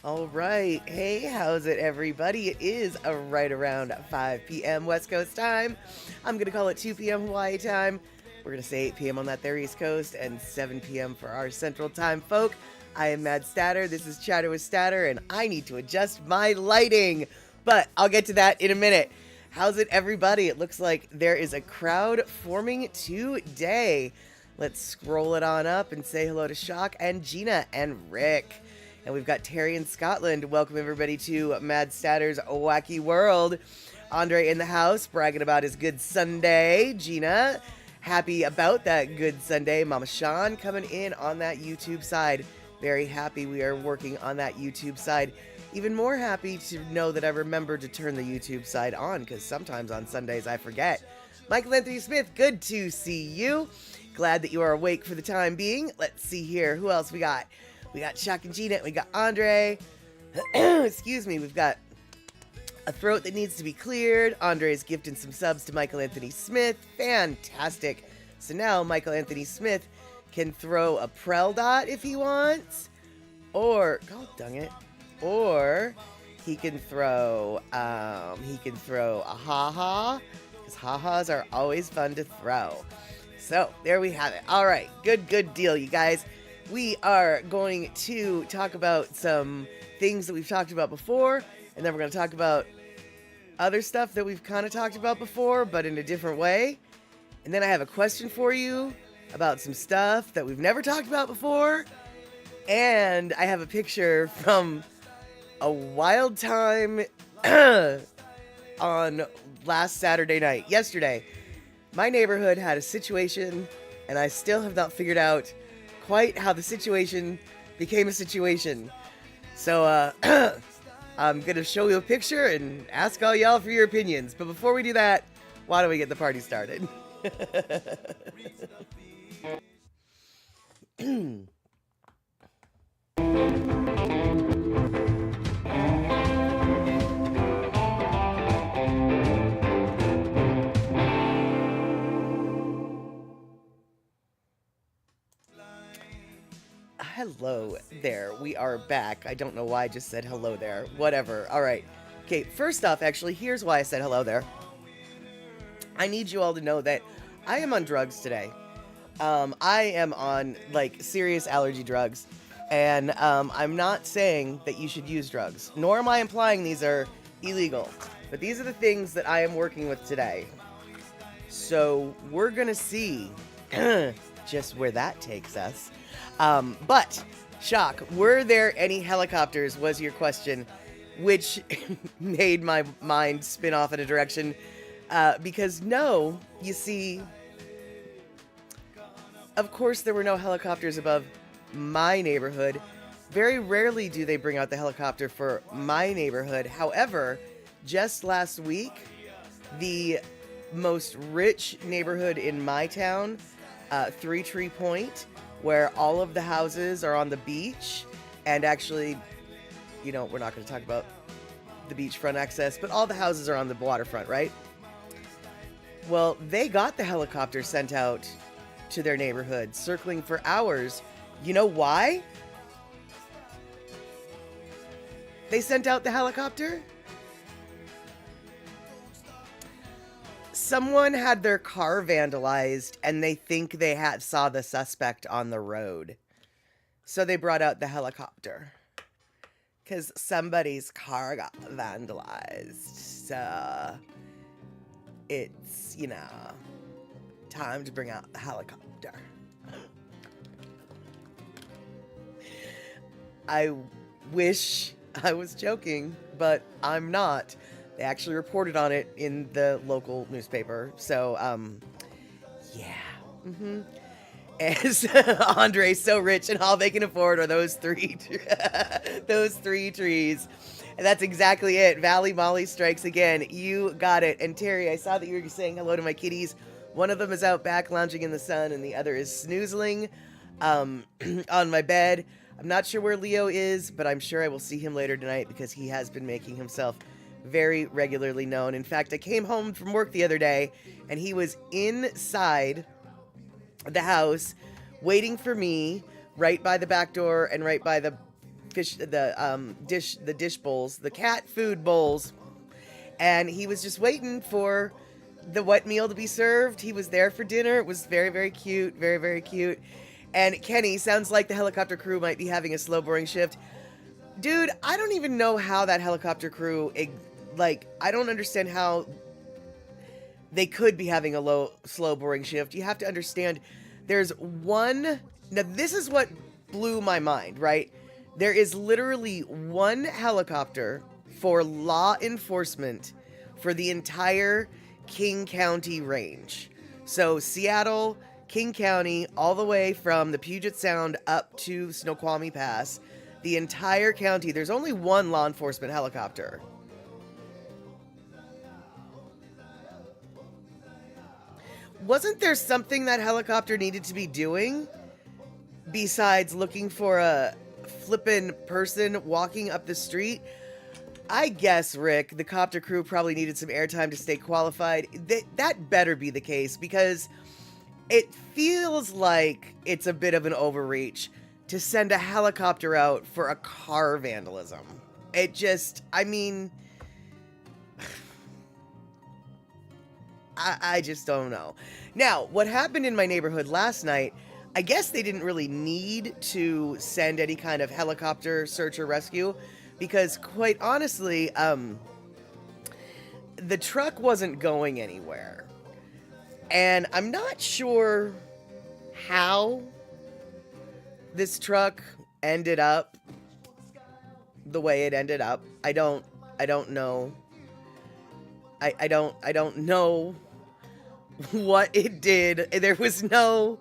All right. Hey, how's it, everybody? It is right around 5 p.m. West Coast time. I'm going to call it 2 p.m. Hawaii time. We're going to say 8 p.m. on that there East Coast and 7 p.m. for our Central Time folk. I am Mad Statter. This is Chatter with Statter, and I need to adjust my lighting. But I'll get to that in a minute. How's it, everybody? It looks like there is a crowd forming today. Let's scroll it on up and say hello to Shock and Gina and Rick. And we've got Terry in Scotland. Welcome, everybody, to Mad Statter's Wacky World. Andre in the house, bragging about his good Sunday. Gina, happy about that good Sunday. Mama Sean coming in on that YouTube side. Very happy we are working on that YouTube side. Even more happy to know that I remembered to turn the YouTube side on, because sometimes on Sundays I forget. Michael Anthony Smith, good to see you. Glad that you are awake for the time being. Let's see here. Who else we got? We got Shock and Gina. We got Andre. Excuse me. We've got a throat that needs to be cleared. Andre's gifting some subs to Michael Anthony Smith. Fantastic. So now Michael Anthony Smith can throw a Prel dot if he wants. Or, God dang it. Or he can throw a ha-ha. Because ha-has are always fun to throw. So, there we have it. All right. Good deal, you guys. We are going to talk about some things that we've talked about before, and then we're going to talk about other stuff that we've kind of talked about before, but in a different way. And then I have a question for you about some stuff that we've never talked about before. And I have a picture from a wild time on last Saturday night, yesterday. My neighborhood had a situation, and I still have not figured out quite how the situation became a situation. So, I'm going to show you a picture and ask all y'all for your opinions. But before we do that, why don't we get the party started? Hello there. We are back. I don't know why I just said hello there. Whatever. All right. Okay, first off, actually, here's why I said hello there. I need you all to know that I am on drugs today. I am on, serious allergy drugs. And I'm not saying that you should use drugs, nor am I implying these are illegal. But these are the things that I am working with today. So we're going to see just where that takes us. But, Shock, were there any helicopters, was your question, which made my mind spin off in a direction, because no, you see, of course there were no helicopters above my neighborhood. Very rarely do they bring out the helicopter for my neighborhood. However, just last week, the most rich neighborhood in my town, Three Tree Point, where all of the houses are on the beach, and actually, we're not going to talk about the beachfront access, but all the houses are on the waterfront, right? Well, they got the helicopter sent out to their neighborhood, circling for hours. You know why they sent out the helicopter? Someone had their car vandalized, and they think they saw the suspect on the road. So they brought out the helicopter. Because somebody's car got vandalized. So it's, time to bring out the helicopter. I wish I was joking, but I'm not. They actually reported on it in the local newspaper. So, yeah. Mm-hmm. As Andre's so rich and all they can afford are those three trees. And that's exactly it. Valley Molly strikes again. You got it. And Terry, I saw that you were saying hello to my kitties. One of them is out back lounging in the sun, and the other is snoozling on my bed. I'm not sure where Leo is, but I'm sure I will see him later tonight because he has been making himself very regularly known. In fact, I came home from work the other day, and he was inside the house waiting for me right by the back door and right by the dish bowls, the cat food bowls, and he was just waiting for the wet meal to be served. He was there for dinner. It was very, very cute, very, very cute. And Kenny, sounds like the helicopter crew might be having a slow boring shift. Dude, I don't even know how that helicopter crew, I don't understand how they could be having a slow boring shift. You have to understand, now this is what blew my mind, right? There is literally one helicopter for law enforcement for the entire King County range. So Seattle, King County, all the way from the Puget Sound up to Snoqualmie Pass, the entire county, there's only one law enforcement helicopter. Wasn't there something that helicopter needed to be doing besides looking for a flippin' person walking up the street? I guess, Rick, the copter crew probably needed some airtime to stay qualified. That better be the case, because it feels like it's a bit of an overreach to send a helicopter out for a car vandalism. It just, I just don't know. Now, what happened in my neighborhood last night, I guess they didn't really need to send any kind of helicopter search or rescue, because quite honestly, the truck wasn't going anywhere. And I'm not sure how this truck ended up the way it ended up. I don't know. I don't know what it did. There was no,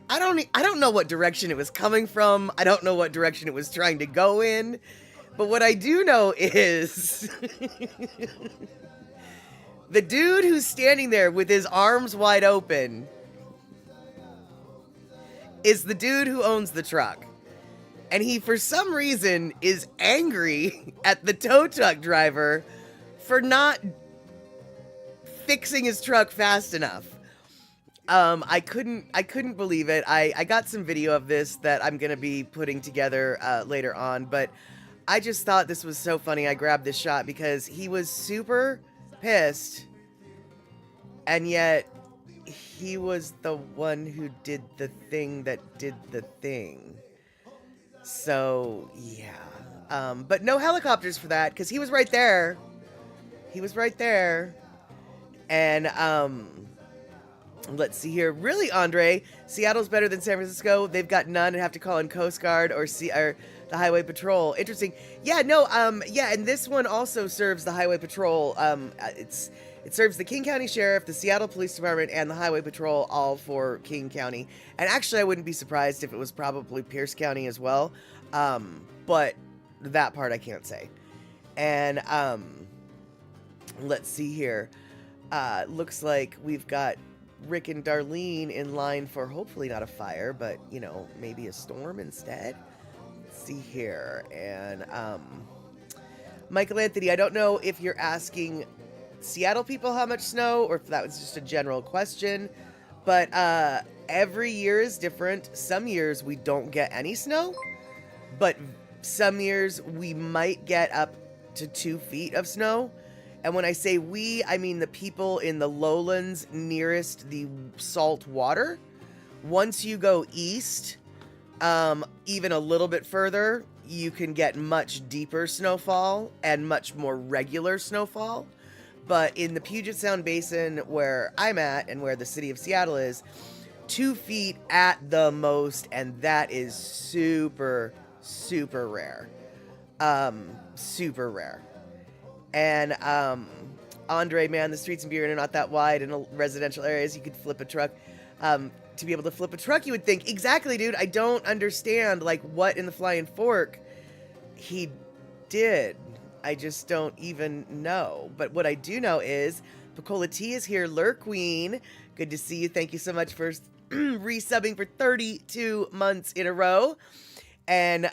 I don't know what direction it was coming from. I don't know what direction it was trying to go in. But what I do know is the dude who's standing there with his arms wide open is the dude who owns the truck. And he, for some reason, is angry at the tow truck driver for not fixing his truck fast enough. I couldn't believe it. I got some video of this that I'm going to be putting together later on, but I just thought this was so funny. I grabbed this shot because he was super pissed, and yet he was the one who did the thing that did the thing. So, yeah. But no helicopters for that, because he was right there. He was right there. And, let's see here. Really, Andre, Seattle's better than San Francisco. They've got none and have to call in Coast Guard or the Highway Patrol. Interesting. Yeah, no, yeah, and this one also serves the Highway Patrol. It serves the King County Sheriff, the Seattle Police Department, and the Highway Patrol, all for King County. And actually, I wouldn't be surprised if it was probably Pierce County as well. But that part I can't say. And, let's see here. Looks like we've got Rick and Darlene in line for hopefully not a fire, but, you know, maybe a storm instead. Let's see here. And, Michael Anthony, I don't know if you're asking Seattle people how much snow or if that was just a general question, but, every year is different. Some years we don't get any snow, but some years we might get up to 2 feet of snow. And when I say we, I mean the people in the lowlands nearest the salt water. Once you go east, even a little bit further, you can get much deeper snowfall and much more regular snowfall. But in the Puget Sound Basin, where I'm at and where the city of Seattle is, 2 feet at the most, and that is super, super rare. Super rare. And, Andre, man, the streets in Vienna are not that wide in residential areas. You could flip a truck. To be able to flip a truck, you would think, exactly, dude, I don't understand, like, what in the flying fork he did. I just don't even know. But what I do know is Picola T is here. Lur Queen, good to see you. Thank you so much for resubbing for 32 months in a row. And,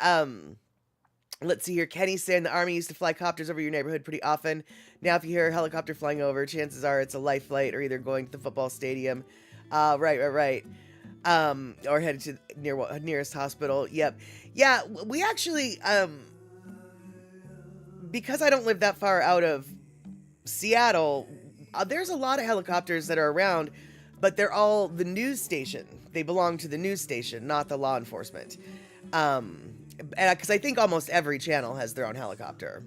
let's see here. Kenny's saying the Army used to fly copters over your neighborhood pretty often. Now, if you hear a helicopter flying over, chances are it's a life flight or either going to the football stadium. Right. or headed to nearest hospital. Yep. Yeah, we actually, because I don't live that far out of Seattle, there's a lot of helicopters that are around, but they're all the news station. They belong to the news station, not the law enforcement. Because I think almost every channel has their own helicopter.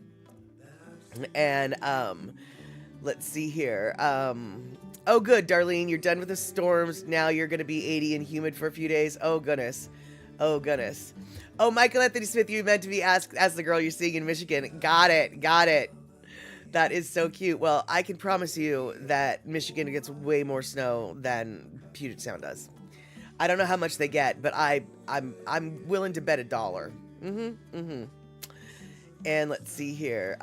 And let's see here. Oh, good, Darlene, you're done with the storms. Now you're going to be 80 and humid for a few days. Oh, goodness. Oh, goodness. Oh, Michael Anthony Smith, you meant to be asked as the girl you're seeing in Michigan. Got it. Got it. That is so cute. Well, I can promise you that Michigan gets way more snow than Puget Sound does. I don't know how much they get, but I'm willing to bet $1. And let's see here.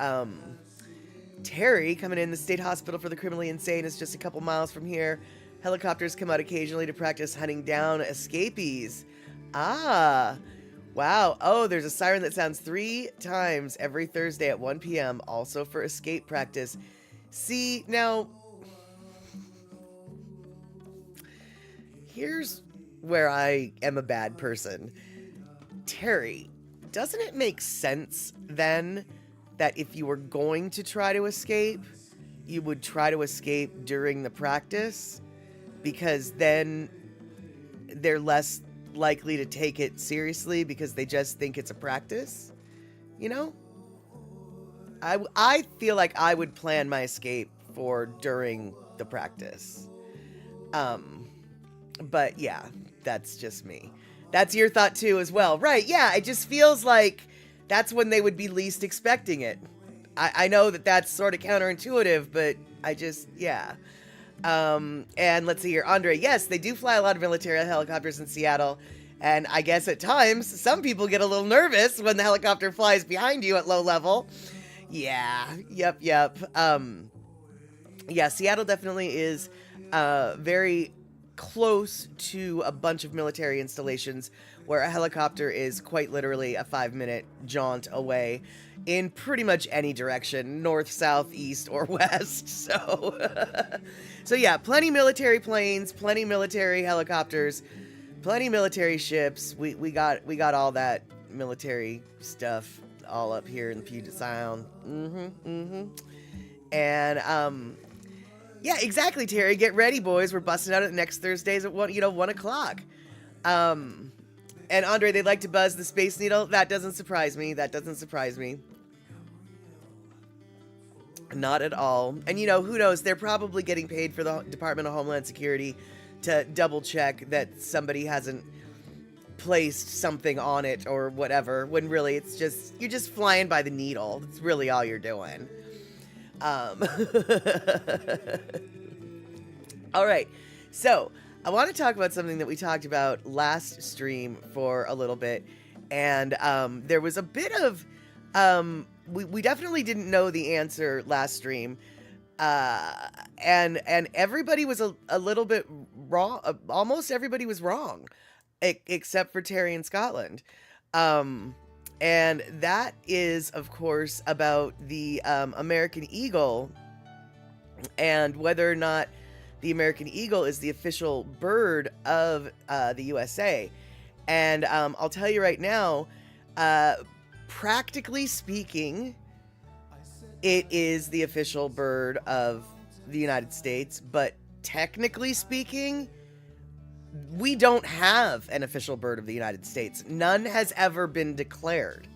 Terry coming in the state hospital for the criminally insane is just a couple miles from here. Helicopters come out occasionally to practice hunting down escapees. Ah, wow. Oh, there's a siren that sounds 3 times every Thursday at 1 p.m. also for escape practice. See, now, here's where I am a bad person. Terry, doesn't it make sense then that if you were going to try to escape, you would try to escape during the practice? Because then they're less likely to take it seriously because they just think it's a practice, you know? I feel like I would plan my escape for during the practice. But yeah, that's just me. That's your thought too as well. Right, yeah, it just feels like that's when they would be least expecting it. I know that that's sort of counterintuitive, but I just, yeah. And let's see here. Andre, yes, they do fly a lot of military helicopters in Seattle. And I guess at times, some people get a little nervous when the helicopter flies behind you at low level. Yeah, yep. Yeah, Seattle definitely is very close to a bunch of military installations where a helicopter is quite literally a 5-minute jaunt away in pretty much any direction, north, south, east, or west. So yeah, plenty military planes, plenty military helicopters, plenty military ships. We got all that military stuff all up here in the Puget Sound. And yeah, exactly, Terry. Get ready, boys. We're busting out at next Thursdays at 1 o'clock. And Andre, they'd like to buzz the Space Needle. That doesn't surprise me. Not at all. And who knows? They're probably getting paid for the Department of Homeland Security to double check that somebody hasn't placed something on it or whatever, when really it's just, you're just flying by the needle. That's really all you're doing. All right, so I want to talk about something that we talked about last stream for a little bit, and there was a bit of we definitely didn't know the answer last stream, and everybody was a little bit wrong. Almost everybody was wrong, except for Terry in Scotland. And that is, of course, about the American Eagle and whether or not the American Eagle is the official bird of the USA. And I'll tell you right now, practically speaking, it is the official bird of the United States. But technically speaking, we don't have an official bird of the United States. None has ever been declared.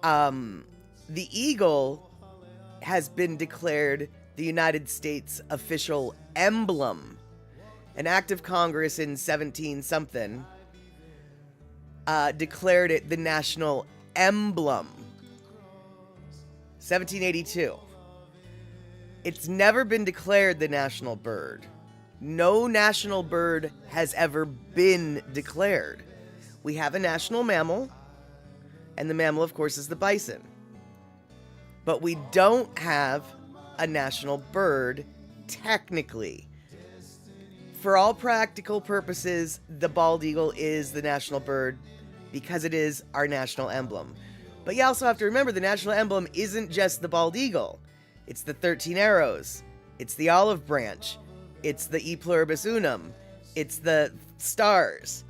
The eagle has been declared the United States official emblem. An act of Congress in 17-something declared it the national emblem. 1782. It's never been declared the national bird. No national bird has ever been declared. We have a national mammal, and the mammal, of course, is the bison. But we don't have a national bird, technically. For all practical purposes, the bald eagle is the national bird because it is our national emblem. But you also have to remember the national emblem isn't just the bald eagle. It's the 13 arrows. It's the olive branch. It's the E pluribus unum. It's the stars.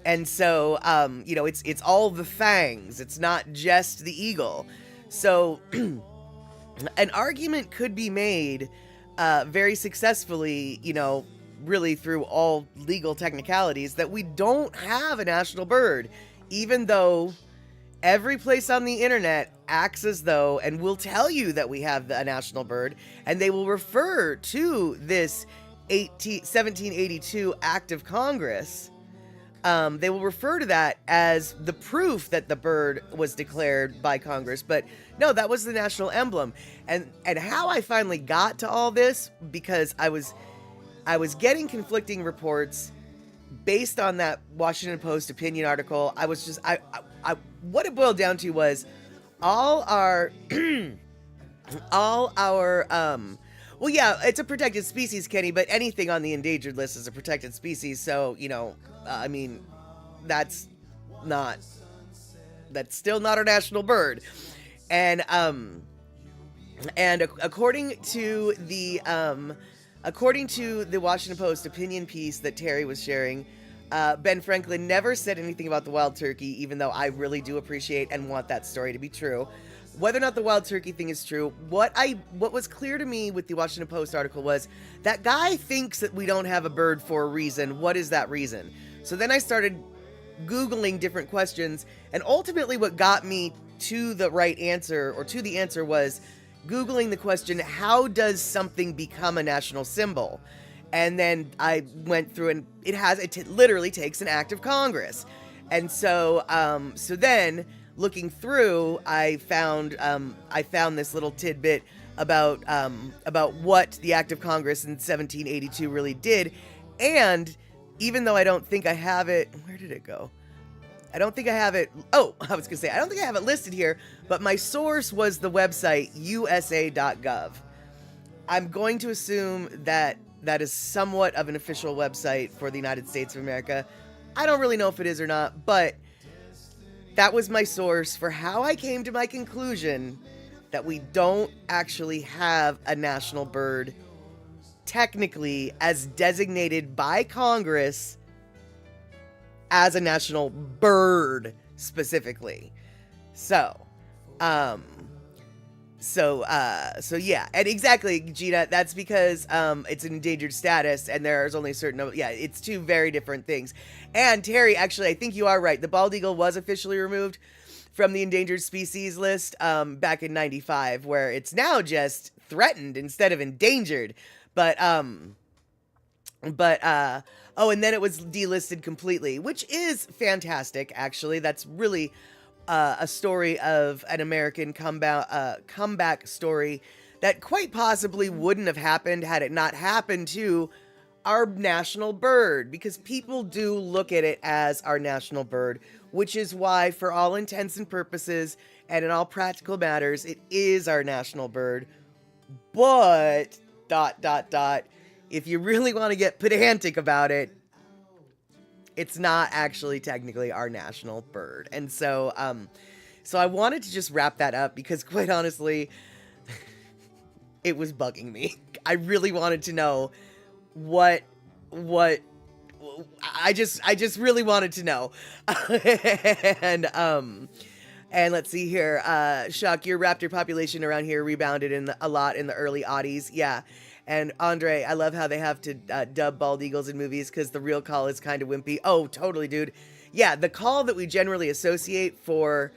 And so, it's all the fangs. It's not just the eagle. So, an argument could be made very successfully, really through all legal technicalities, that we don't have a national bird, even though every place on the internet acts as though and will tell you that we have a national bird, and they will refer to this 1782 Act of Congress. They will refer to that as the proof that the bird was declared by Congress. But no, that was the national emblem. And how I finally got to all this, because I was getting conflicting reports based on that Washington Post opinion article. I was just, what it boiled down to was all our, well, yeah, it's a protected species, Kenny, but anything on the endangered list is a protected species. So, that's still not our national bird. And according to the Washington Post opinion piece that Terry was sharing, Ben Franklin never said anything about the wild turkey, even though I really do appreciate and want that story to be true. Whether or not the wild turkey thing is true, what was clear to me with the Washington Post article was that guy thinks that we don't have a bird for a reason. What is that reason? So then I started Googling different questions, and ultimately what got me to the right answer, or to the answer, was Googling the question, how does something become a national symbol? And then I went through, and it literally takes an act of Congress. And so then looking through, I found this little tidbit about what the Act of Congress in 1782 really did. And even though I don't think I have it, where did it go? I don't think I have it. Oh, I was going to say, I don't think I have it listed here, but my source was the website usa.gov. I'm going to assume that that is somewhat of an official website for the United States of America. I don't really know if it is or not, but that was my source for how I came to my conclusion that we don't actually have a national bird technically as designated by Congress as a national bird specifically. So yeah, and exactly, Gina, that's because it's an endangered status, and there's only a certain number. Yeah, it's two very different things. And Terry, actually, I think you are right. The bald eagle was officially removed from the endangered species list back in '95, where it's now just threatened instead of endangered. But and then it was delisted completely, which is fantastic, actually. That's really a story of an American comeback story that quite possibly wouldn't have happened had it not happened to our national bird, because people do look at it as our national bird, which is why, for all intents and purposes and in all practical matters, it is our national bird. But ... if you really want to get pedantic about it, it's not actually technically our national bird. And so I wanted to just wrap that up, because quite honestly, it was bugging me. I really wanted to know what I just really wanted to know. And let's see here. Shuck, your raptor population around here rebounded a lot in the early aughties. Yeah. And Andre, I love how they have to dub bald eagles in movies because the real call is kind of wimpy. Oh, totally, dude. Yeah, the call that we generally associate for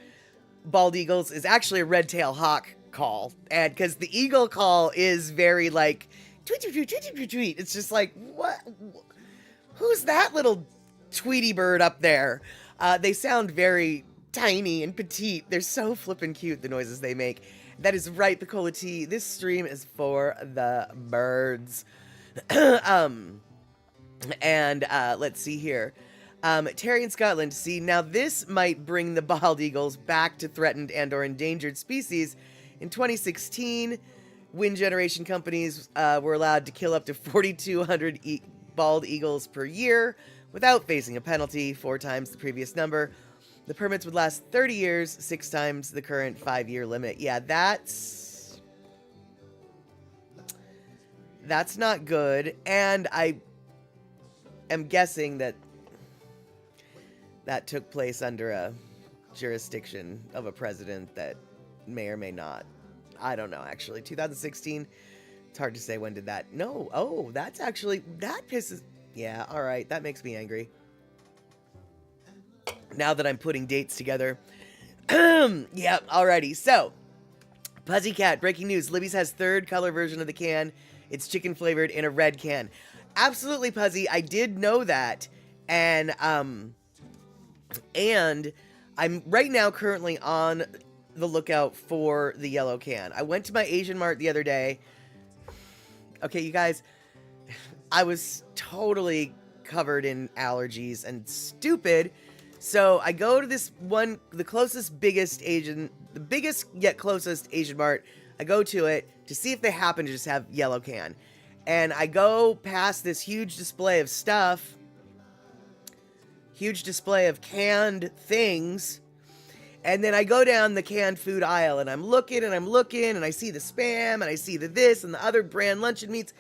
bald eagles is actually a red-tailed hawk call. And because the eagle call is very like, tweet, tweet, tweet, tweet, tweet, tweet. It's just like, what? Who's that little Tweety bird up there? They sound very tiny and petite. They're so flippin' cute, the noises they make. That is right, Picola T. This stream is for the birds. Let's see here. Terry in Scotland. See, now this might bring the bald eagles back to threatened and or endangered species. In 2016, wind generation companies were allowed to kill up to 4,200 bald eagles per year without facing a penalty, 4 times the previous number. The permits would last 30 years, 6 times the current 5-year limit. Yeah, that's not good. And am guessing that took place under a jurisdiction of a president that may or may not. I don't know, actually. 2016, it's hard to say when did that. No, oh, that's actually, that pisses, yeah, all right, that makes me angry. Now that I'm putting dates together. Yeah, alrighty, so, Pussycat, breaking news, Libby's has third color version of the can. It's chicken flavored in a red can. Absolutely, Puzzy, I did know that, and I'm right now currently on the lookout for the yellow can. I went to my Asian Mart the other day. Okay, you guys, I was totally covered in allergies and stupid. So I go to this one, the biggest yet closest Asian Mart. I go to it to see if they happen to just have yellow can. And I go past this huge display of stuff, huge display of canned things. And then I go down the canned food aisle and I'm looking and I see the Spam and I see the this and the other brand luncheon meats,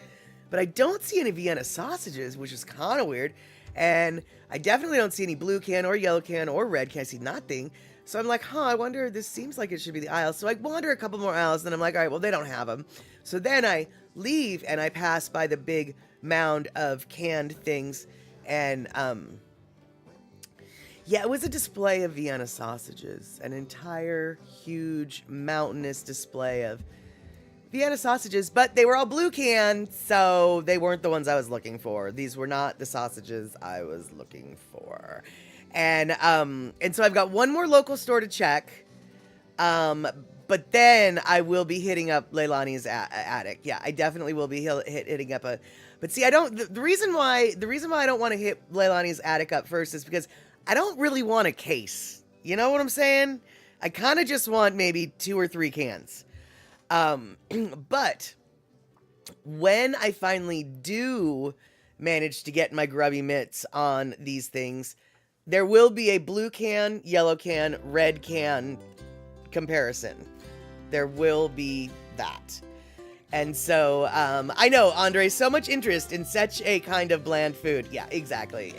but I don't see any Vienna sausages, which is kind of weird. And I definitely don't see any blue can or yellow can or red can. I see nothing. So I'm like, I wonder, this seems like it should be the aisle. So I wander a couple more aisles and I'm like, all right, well, they don't have them. So then I leave and I pass by the big mound of canned things and, yeah, it was a display of Vienna sausages, an entire huge mountainous display of Vienna sausages, but they were all blue cans, so they weren't the ones I was looking for. These were not the sausages I was looking for. And so I've got one more local store to check, but then I will be hitting up Leilani's attic. Yeah, I definitely will be hitting up but see, the reason why I don't want to hit Leilani's attic up first is because I don't really want a case. You know what I'm saying? I kind of just want maybe 2 or 3 cans. But when I finally do manage to get my grubby mitts on these things, there will be a blue can, yellow can, red can comparison. There will be that. And so, I know, Andre, so much interest in such a kind of bland food. Yeah, exactly.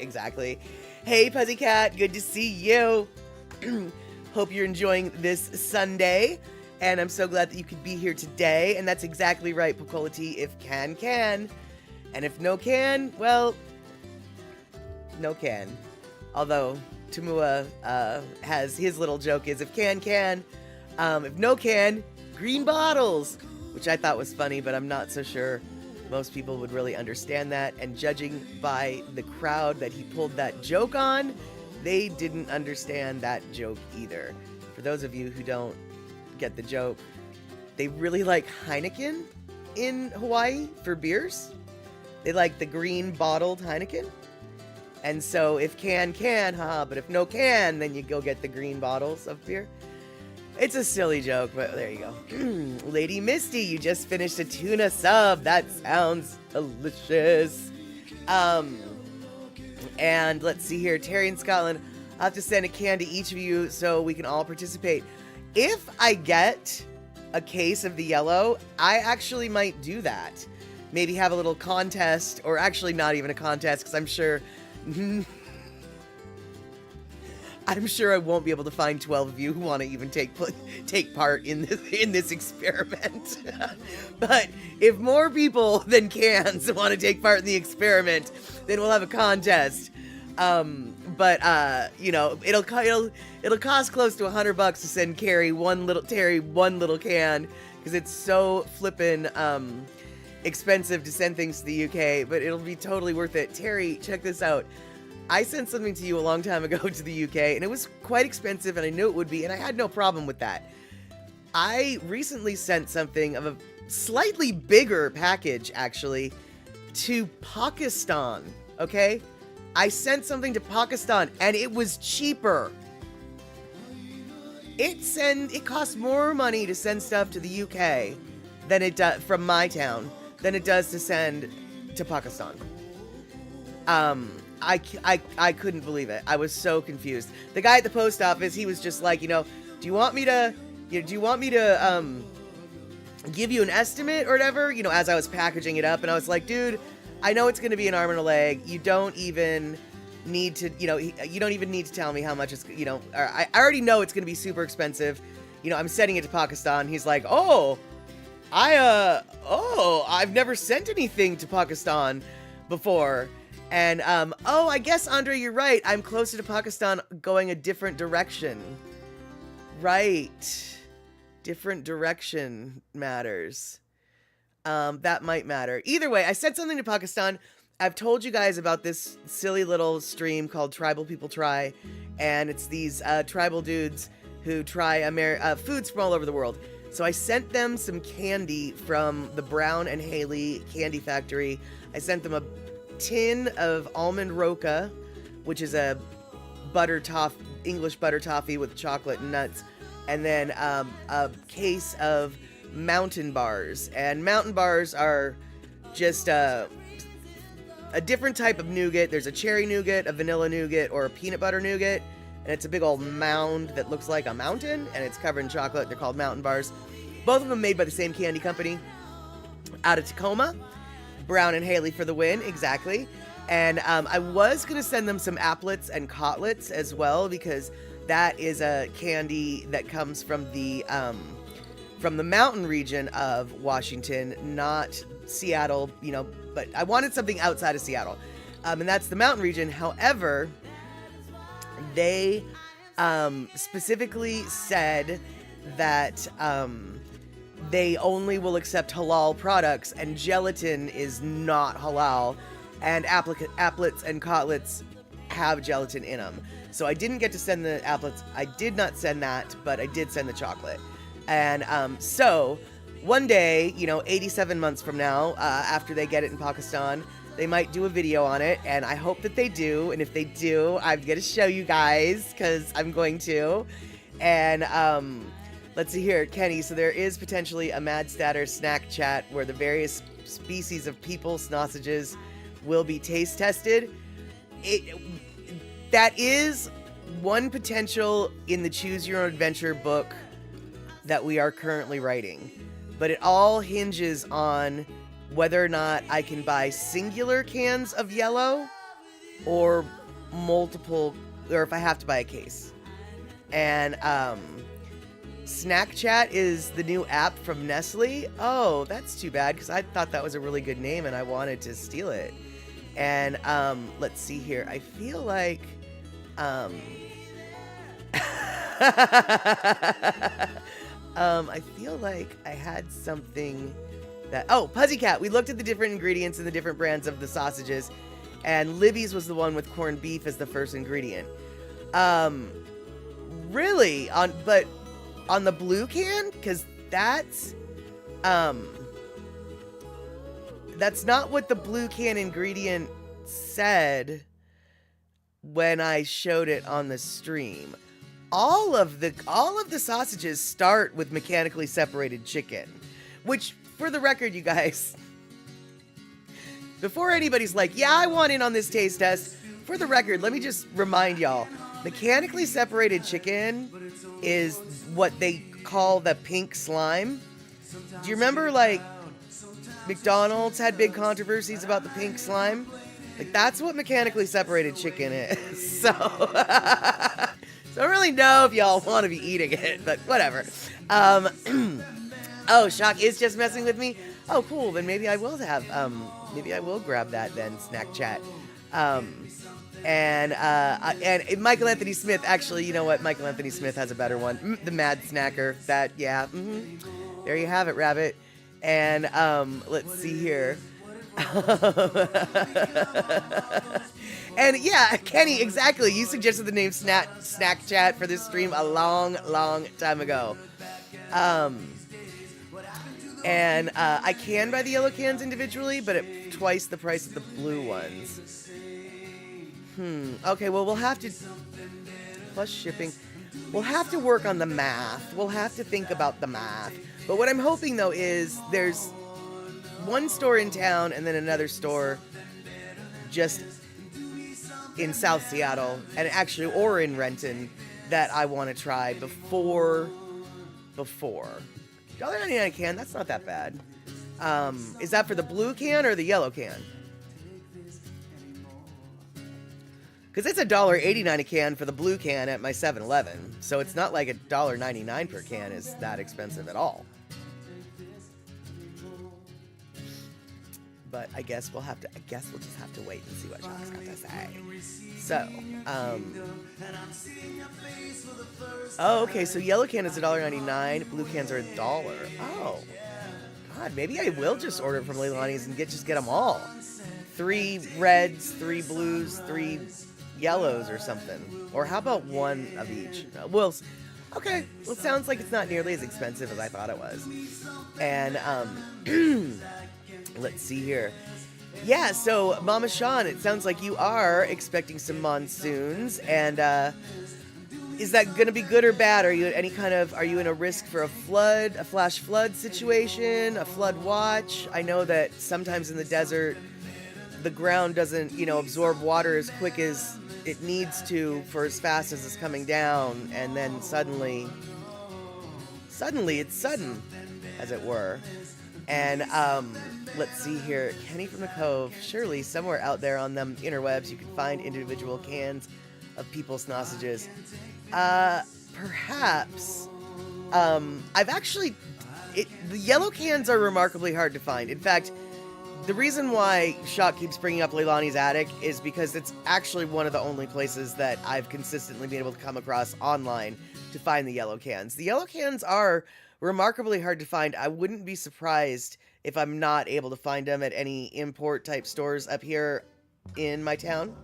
Hey, Pussycat, good to see you. Hope you're enjoying this Sunday, and I'm so glad that you could be here today. And that's exactly right, Pocolity. If can, and if no can, well, no can. Although Tamua has his little joke is if can, if no can, green bottles, which I thought was funny, but I'm not so sure most people would really understand that, and judging by the crowd that he pulled that joke on, they didn't understand that joke either. For those of you who don't get the joke, they really like Heineken in Hawaii for beers. They like the green bottled Heineken. And so if can, but if no can, then you go get the green bottles of beer. It's a silly joke, but there you go. Lady Misty, you just finished a tuna sub. That sounds delicious. And let's see here. Terry in Scotland, I'll have to send a can to each of you so we can all participate. If I get a case of the yellow, I actually might do that. Maybe have a little contest, or actually not even a contest, because I'm sure I won't be able to find 12 of you who want to even take part in this experiment. But if more people than cans want to take part in the experiment, then we'll have a contest. But you know, it'll cost close to $100 to send Terry one little can, because it's so flippin' expensive to send things to the UK, but it'll be totally worth it. Terry, check this out. I sent something to you a long time ago to the UK, and it was quite expensive, and I knew it would be, and I had no problem with that. I recently sent something of a slightly bigger package, actually, to Pakistan, okay? I sent something to Pakistan, and it was cheaper. It costs more money to send stuff to the UK than it does from my town than it does to send to Pakistan. I couldn't believe it. I was so confused. The guy at the post office, he was just like, do you want me to give you an estimate or whatever? As I was packaging it up, and I was like, dude, I know it's going to be an arm and a leg. You don't even need to, you don't even need to tell me how much it's, I already know it's going to be super expensive. I'm sending it to Pakistan. He's like, I've never sent anything to Pakistan before. And, I guess, Andre, you're right. I'm closer to Pakistan going a different direction. Right. Different direction matters. That might matter. Either way, I said something to Pakistan. I've told you guys about this silly little stream called Tribal People Try. And it's these tribal dudes who try foods from all over the world. So I sent them some candy from the Brown and Haley Candy Factory. I sent them a tin of almond roca, which is a English butter toffee with chocolate and nuts, and then a case of mountain bars. And mountain bars are just a different type of nougat. There's a cherry nougat, a vanilla nougat, or a peanut butter nougat. And it's a big old mound that looks like a mountain, and it's covered in chocolate. They're called mountain bars. Both of them made by the same candy company out of Tacoma. Brown and Haley for the win, exactly. And I was going to send them some applets and cotlets as well, because that is a candy that comes from the mountain region of Washington, not Seattle, but I wanted something outside of Seattle. And that's the mountain region. However, they specifically said that they only will accept halal products, and gelatin is not halal, and applets and cotlets have gelatin in them. So I didn't get to send the applets. I did not send that, but I did send the chocolate. And so one day, 87 months from now, after they get it in Pakistan, they might do a video on it, and I hope that they do. And if they do, I'm going to show you guys, because I'm going to. And let's see here, Kenny. So there is potentially a Mad Statter snack chat where the various species of people sausages will be taste tested. That is one potential in the Choose Your Own Adventure book that we are currently writing. But it all hinges on whether or not I can buy singular cans of yellow or multiple, or if I have to buy a case. And Snack Chat is the new app from Nestle. Oh, that's too bad, because I thought that was a really good name and I wanted to steal it. And let's see here. I feel like I feel like I had something that... Oh, Puzzycat. We looked at the different ingredients and the different brands of the sausages, and Libby's was the one with corned beef as the first ingredient. Really? But on the blue can? Because that's not what the blue can ingredient said when I showed it on the stream. All of the sausages start with mechanically separated chicken, which, for the record, you guys, before anybody's like, yeah, I want in on this taste test, for the record, let me just remind y'all, mechanically separated chicken is what they call the pink slime. Do you remember, like, McDonald's had big controversies about the pink slime? Like, that's what mechanically separated chicken is. So, I don't really know if y'all want to be eating it, but whatever. Oh, Shock is just messing with me? Oh, cool. Then maybe I will grab that then, Snack Chat. And Michael Anthony Smith, actually, you know what? Michael Anthony Smith has a better one. The Mad Snacker. That, yeah. There you have it, Rabbit. And let's see here. And yeah, Kenny, exactly. You suggested the name Snack Chat for this stream a long, long time ago. And I can buy the yellow cans individually, but at twice the price of the blue ones. Okay, well, we'll have to... Plus shipping. We'll have to work on the math. We'll have to think about the math. But what I'm hoping, though, is there's one store in town and then another store just in South Seattle, and actually, or in Renton, that I want to try before. $1.99 a can, that's not that bad. Is that for the blue can or the yellow can? it's $1.89 a can for the blue can at my 7-Eleven. So it's not like $1.99 per can is that expensive at all. But I guess we'll just have to wait and see what Shock's got to say. So, oh, okay, so yellow can is $1.99, blue cans are $1. Oh, God, maybe I will just order from Leilani's and get them all. 3 reds, 3 blues, 3 yellows or something. Or how about 1 of each? Well, okay, well, it sounds like it's not nearly as expensive as I thought it was. And, let's see here. Yeah, so Mama Sean, it sounds like you are expecting some monsoons, and is that going to be good or bad? Are you in a risk for a flash flood situation, a flood watch? I know that sometimes in the desert, the ground doesn't, absorb water as quick as it needs to for as fast as it's coming down, and then suddenly it's sudden, as it were. And let's see here, Kenny from the Cove. Surely somewhere out there on them interwebs you can find individual cans of people's sausages. Perhaps. The yellow cans are remarkably hard to find. In fact, the reason why Shock keeps bringing up Leilani's Attic is because it's actually one of the only places that I've consistently been able to come across online to find the yellow cans. The yellow cans are remarkably hard to find. I wouldn't be surprised if I'm not able to find them at any import type stores up here in my town.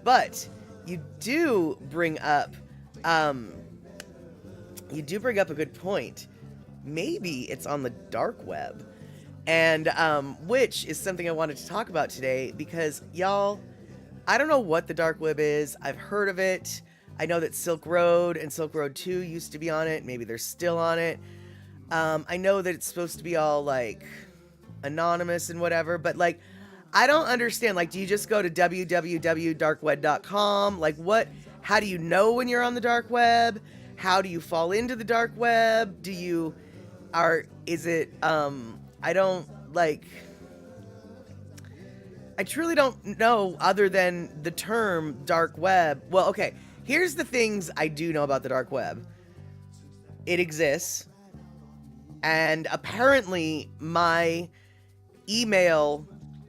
But you do bring up a good point. Maybe it's on the dark web. And which is something I wanted to talk about today because y'all, I don't know what the dark web is. I've heard of it. I know that Silk Road and Silk Road 2 used to be on it. Maybe they're still on it. I know that it's supposed to be all like anonymous and whatever, but like, I don't understand. Like, do you just go to www.darkweb.com? Like, how do you know when you're on the dark web? How do you fall into the dark web? I truly don't know other than the term dark web. Well, okay, here's the things I do know about the dark web. It exists. And apparently my email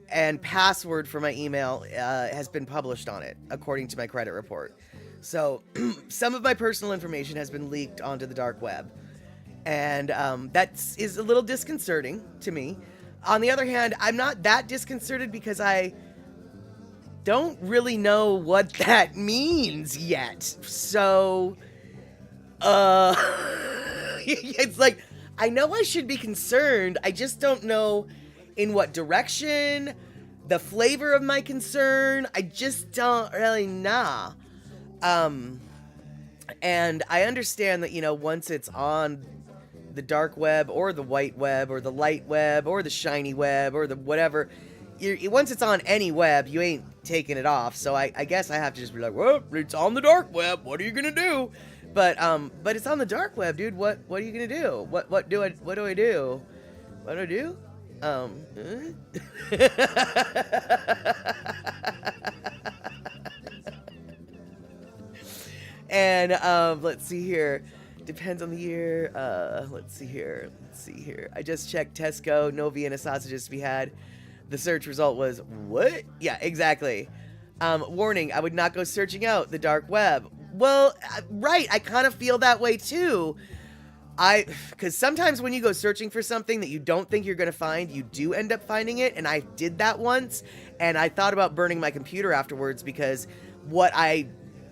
and password for my email has been published on it, according to my credit report. So some of my personal information has been leaked onto the dark web. And that is a little disconcerting to me. On the other hand, I'm not that disconcerted because I don't really know what that means yet. So, it's like, I know I should be concerned. I just don't know in what direction, the flavor of my concern. I just don't really know. And I understand that, once it's on the dark web or the white web or the light web or the shiny web or the whatever, once it's on any web, you ain't taking it off. So I guess I have to just be like, well, it's on the dark web. What are you going to do? But it's on the dark web, dude. What are you gonna do? What do I do? What do I do? And let's see here. Depends on the year. Let's see here. I just checked Tesco. No Vienna sausages to be had. The search result was what? Yeah, exactly. Warning: I would not go searching out the dark web. Well, right, I kind of feel that way too. Because sometimes when you go searching for something that you don't think you're going to find, you do end up finding it, and I did that once, and I thought about burning my computer afterwards because what I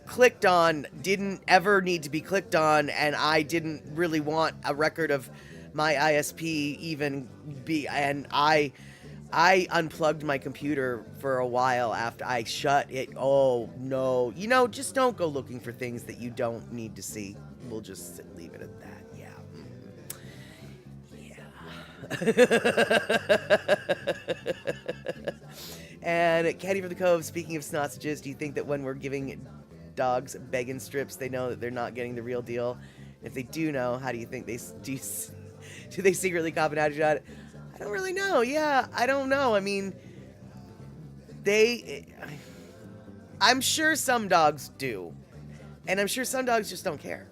clicked on didn't ever need to be clicked on, and I didn't really want a record of my ISP even be, and I unplugged my computer for a while after I shut it. Oh, no. Just don't go looking for things that you don't need to see. We'll just leave it at that. Yeah. And Caddy from the Cove, speaking of sausages, do you think that when we're giving dogs bacon strips, they know that they're not getting the real deal? If they do know, how do you think do they secretly cop an attitude on it? I don't really know. Yeah, I don't know. I mean, I'm sure some dogs do. And I'm sure some dogs just don't care.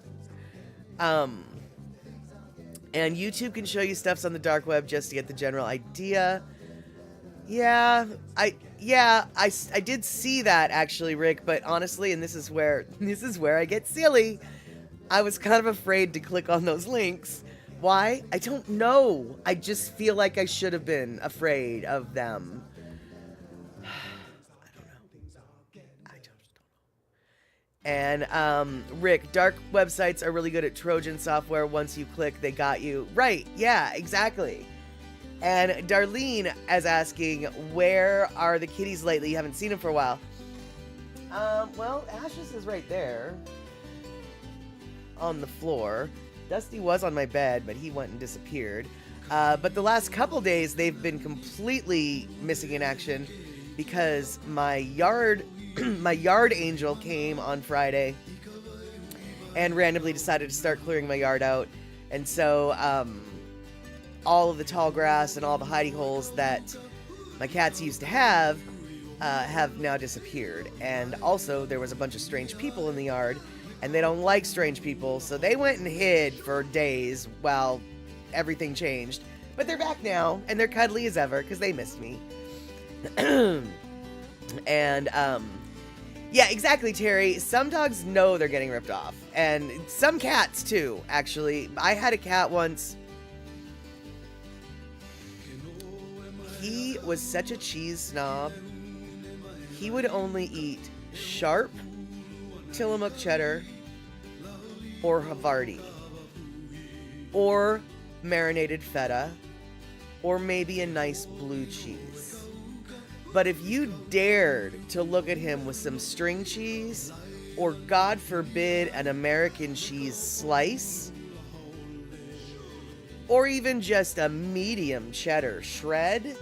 And YouTube can show you stuffs on the dark web just to get the general idea. Yeah, I did see that actually, Rick, but honestly, and this is where I get silly. I was kind of afraid to click on those links. Why? I don't know. I just feel like I should have been afraid of them. And, Rick, dark websites are really good at Trojan software. Once you click, they got you. Right, yeah, exactly. And Darlene is asking, where are the kitties lately? You haven't seen them for a while. Well, Ashes is right there. On the floor. Dusty was on my bed, but he went and disappeared. But the last couple days, they've been completely missing in action because my yard angel came on Friday and randomly decided to start clearing my yard out. And so all of the tall grass and all the hidey holes that my cats used to have now disappeared. And also there was a bunch of strange people in the yard, and they don't like strange people, so they went and hid for days while everything changed. But they're back now, and they're cuddly as ever because they missed me. And yeah, exactly, Terry. Some dogs know they're getting ripped off. And some cats, too, actually. I had a cat once. He was such a cheese snob. He would only eat sharp Tillamook cheddar or Havarti or marinated feta or maybe a nice blue cheese. But if you dared to look at him with some string cheese, or God forbid, an American cheese slice, or even just a medium cheddar shred,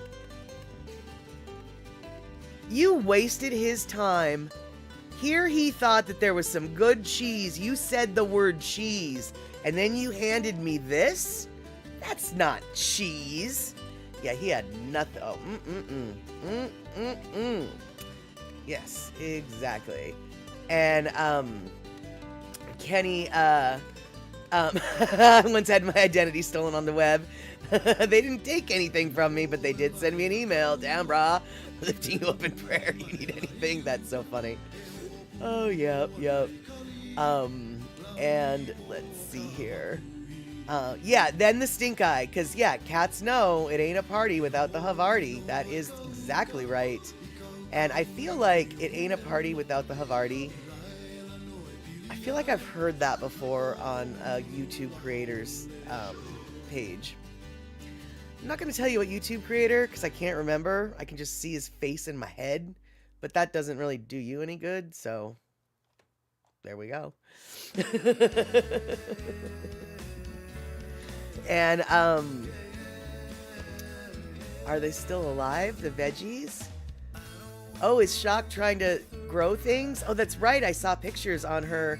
you wasted his time. Here he thought that there was some good cheese. You said the word cheese, and then you handed me this? That's not cheese. Yeah, he had nothing. Oh, Yes, exactly. And, Kenny, once had my identity stolen on the web. They didn't take anything from me, but they did send me an email. Damn, brah. Lifting you up in prayer. You need anything? That's so funny. Oh, yep. And let's see here. Yeah, then the stink eye, because, yeah, cats know it ain't a party without the Havarti. That is exactly right. And I feel like it ain't a party without the Havarti. I feel like I've heard that before on a YouTube creator's page. I'm not going to tell you what YouTube creator, because I can't remember. I can just see his face in my head, but that doesn't really do you any good, so there we go. And, are they still alive, the veggies? Oh, is Shock trying to grow things? Oh, that's right. I saw pictures on her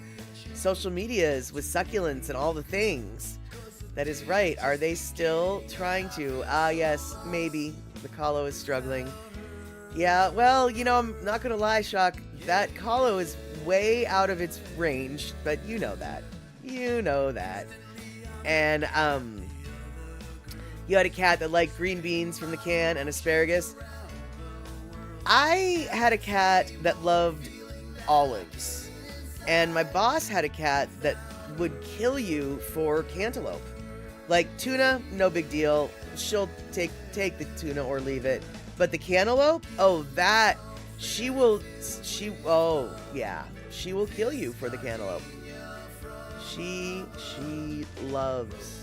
social medias with succulents and all the things. That is right. Are they still trying to? Ah, yes, maybe. The Kahlo is struggling. Yeah, well, you know, I'm not going to lie, Shock. That Kahlo is way out of its range, but you know that. You know that. And, you had a cat that liked green beans from the can and asparagus. I had a cat that loved olives. And my boss had a cat that would kill you for cantaloupe. Like tuna, no big deal. She'll take the tuna or leave it. But the cantaloupe, oh yeah. She will kill you for the cantaloupe. She loves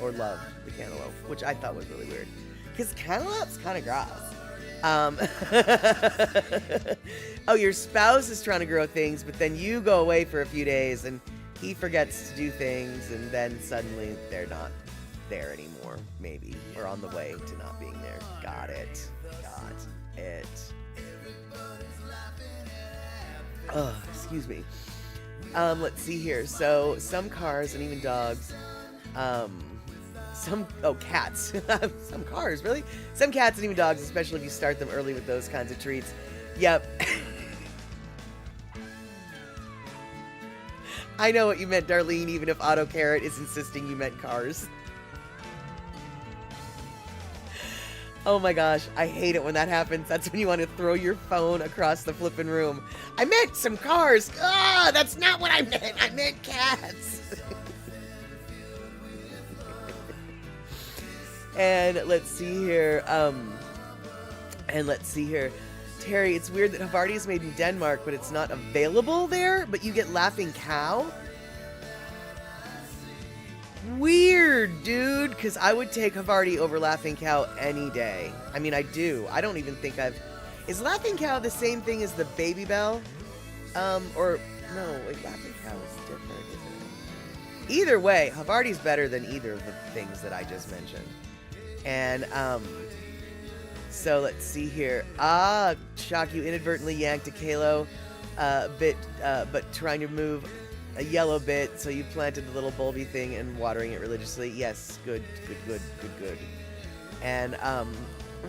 or loved the cantaloupe, which I thought was really weird. Because cantaloupe's kind of gross. Oh, your spouse is trying to grow things, but then you go away for a few days and he forgets to do things, and then suddenly they're not there anymore, maybe, or on the way to not being there. Got it. Oh, excuse me. Let's see here. So some cars and even dogs, cats. Some cars, really? Some cats and even dogs, especially if you start them early with those kinds of treats. Yep. I know what you meant, Darlene, even if Auto Carrot is insisting you meant cars. Oh my gosh, I hate it when that happens. That's when you want to throw your phone across the flippin' room. I meant some cars. Ah, that's not what I meant. I meant cats. And let's see here. Terry, it's weird that Havarti is made in Denmark, but it's not available there, but you get Laughing Cow? Weird, dude, because I would take Havarti over Laughing Cow any day. I mean, I do. I don't even think I've... Is Laughing Cow the same thing as the Baby Bell? Or... No, wait, Laughing Cow is different, isn't it? Either way, Havarti's better than either of the things that I just mentioned. And, so let's see here. Ah, Shock, you inadvertently yanked a Kalo bit, but trying to move a yellow bit, so you planted the little bulby thing and watering it religiously. Yes, good. And,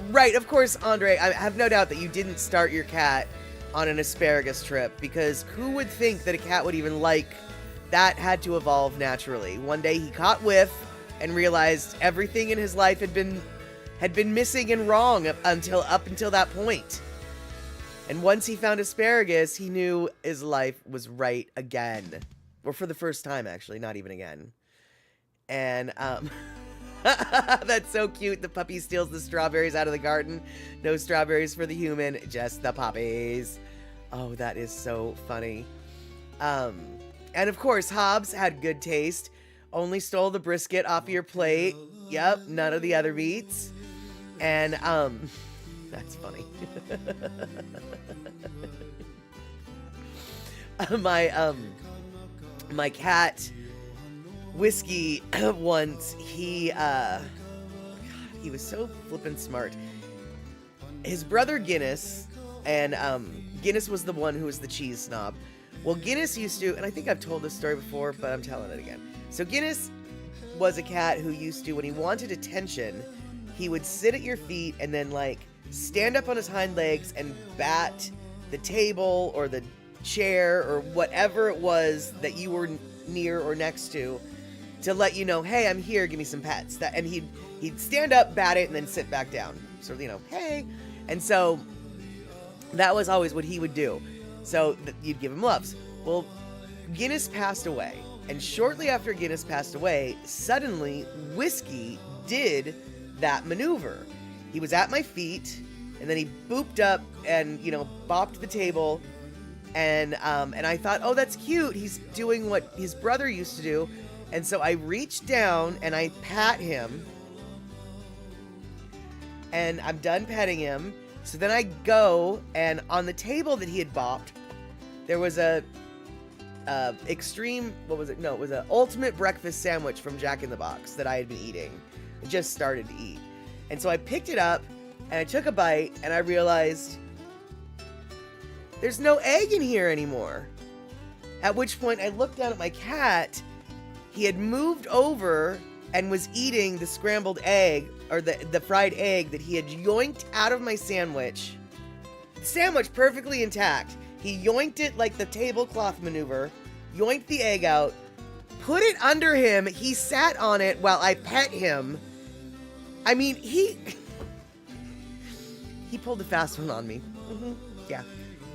right, of course, Andre, I have no doubt that you didn't start your cat on an asparagus trip, because who would think that a cat would even like that? Had to evolve naturally. One day he caught whiff and realized everything in his life had been missing and wrong up until that point. And once he found asparagus, he knew his life was right again. Or for the first time, actually, not even again. And, that's so cute. The puppy steals the strawberries out of the garden. No strawberries for the human, just the puppies. Oh, that is so funny. And of course, Hobbs had good taste. Only stole the brisket off your plate. Yep, none of the other meats. And, that's funny. My cat, Whiskey, once, he was so flippin' smart. His brother Guinness, and, Guinness was the one who was the cheese snob. Well, Guinness used to, and I think I've told this story before, but I'm telling it again. So Guinness was a cat who used to, when he wanted attention, he would sit at your feet and then, like, stand up on his hind legs and bat the table or the chair or whatever it was that you were near or next to let you know, hey, I'm here, give me some pets. And he'd stand up, bat it, and then sit back down. So, you know, hey. And so that was always what he would do. So you'd give him loves. Well, Guinness passed away. And shortly after Guinness passed away, suddenly Whiskey did that maneuver. He was at my feet, and then he booped up and, you know, bopped the table, and I thought, oh, that's cute. He's doing what his brother used to do. And so I reached down and I pat him, and I'm done petting him. So then I go, and on the table that he had bopped, there was a extreme, what was it? No, it was an ultimate breakfast sandwich from Jack in the Box that I had been eating. I just started to eat. And so I picked it up, and I took a bite, and I realized there's no egg in here anymore. At which point I looked down at my cat. He had moved over and was eating the scrambled egg, or the fried egg that he had yoinked out of my sandwich. The sandwich perfectly intact. He yoinked it like the tablecloth maneuver, yoinked the egg out, put it under him. He sat on it while I pet him. I mean, he pulled a fast one on me. Yeah,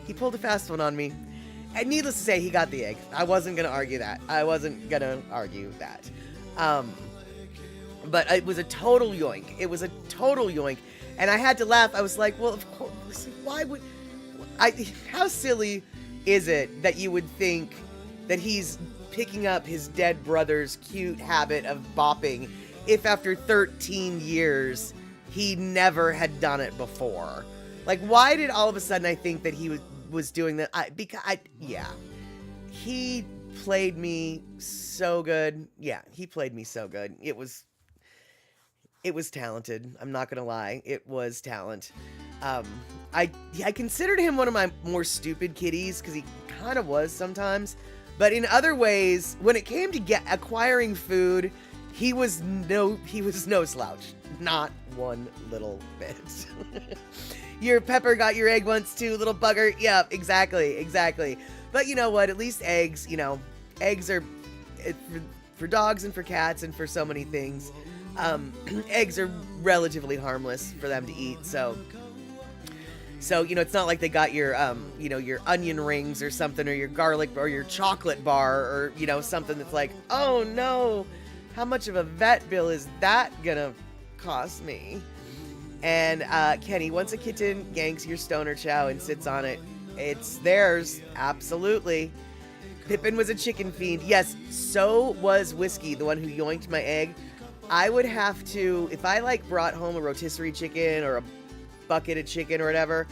he pulled a fast one on me. And needless to say, he got the egg. I wasn't going to argue that. But it was a total yoink. And I had to laugh. I was like, well, of course, why would... how silly is it that you would think that he's picking up his dead brother's cute habit of bopping if after 13 years he never had done it before? Like, why did all of a sudden I think that he was doing that? He played me so good. Yeah, he played me so good. It was talented. I'm not gonna lie. It was talent. I considered him one of my more stupid kitties, because he kind of was sometimes. But in other ways, when it came to acquiring food, he was no slouch. Not one little bit. Your Pepper got your egg once too, little bugger. Yeah, exactly. But you know what? At least eggs, you know, eggs are for dogs and for cats and for so many things. Eggs are relatively harmless for them to eat. So it's not like they got your your onion rings or something, or your garlic or your chocolate bar, or something that's like, oh no, how much of a vet bill is that gonna cost me? And Kenny, once a kitten ganks your stoner chow and sits on it, it's theirs, absolutely. Pippin was a chicken fiend. Yes, so was Whiskey, the one who yoinked my egg. I would have to, if I brought home a rotisserie chicken or a bucket of chicken or whatever,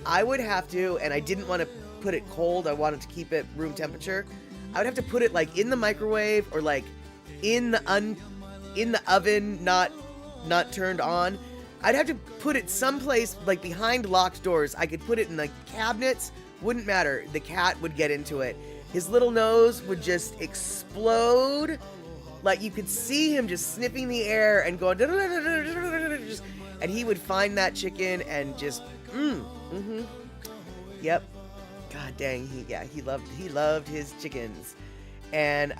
I would have to, and I didn't want to put it cold, I wanted to keep it room temperature, I would have to put it in the microwave or in the oven, not turned on. I'd have to put it someplace behind locked doors. I could put it in the cabinets, wouldn't matter. The cat would get into it. His little nose would just explode. You could see him just sniffing the air and going, and he would find that chicken and just, yep. God dang, he loved his chickens. And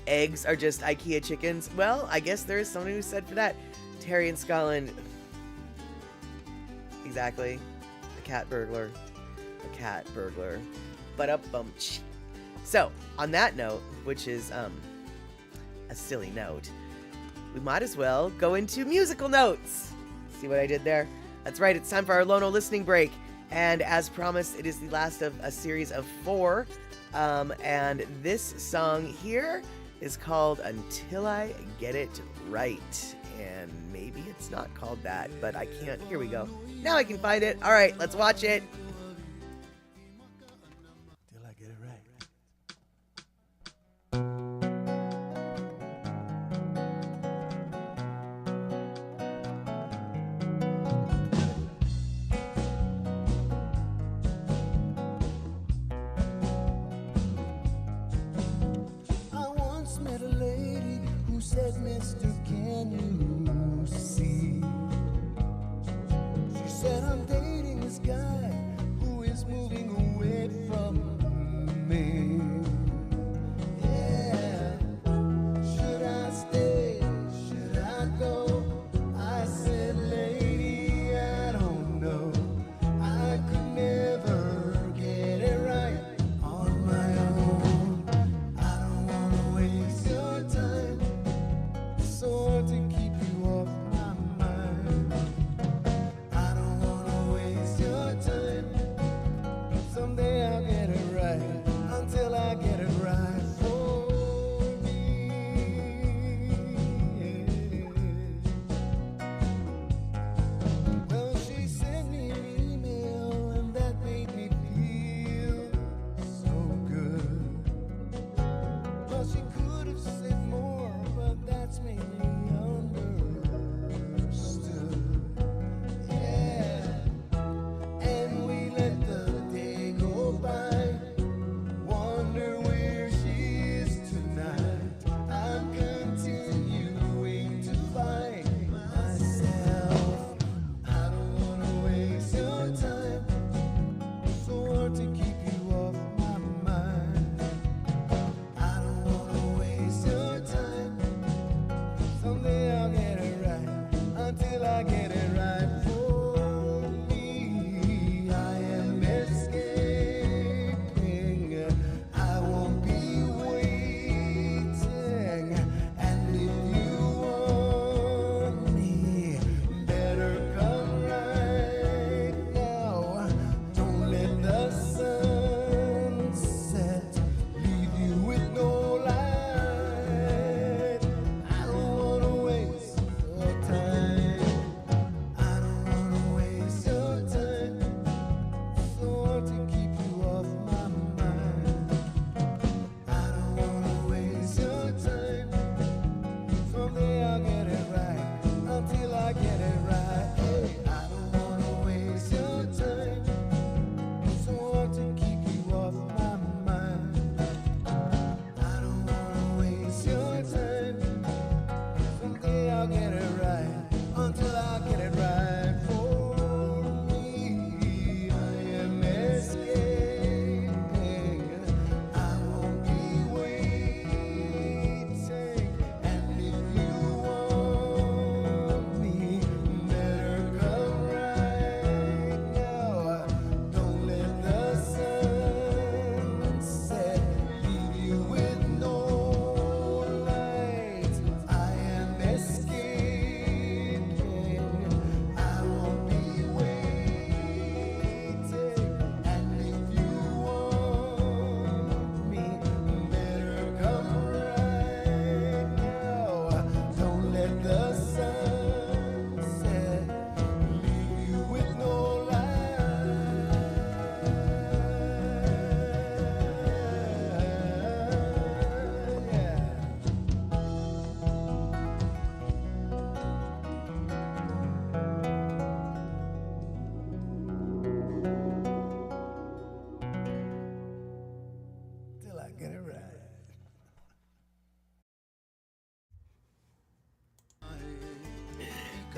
eggs are just IKEA chickens. Well, I guess there is someone who said for that. Terry and Scotland. Exactly. A cat burglar. But so, on that note, which is a silly note, we might as well go into musical notes. See what I did there? That's right, it's time for our Lono Listening break. And as promised, it is the last of a series of 4. And this song here is called Until I Get It Right. And maybe it's not called that, but I can't. Here we go. Now I can find it. All right, let's watch it. Till I get it right. I once met a lady who said, Mister, can you see? She said, I'm dating this guy who is moving away from me. Yeah. Should I stay? Should I go? I said, lady, I don't know. I could never get it right on my own. I don't wanna waste your time, so to keep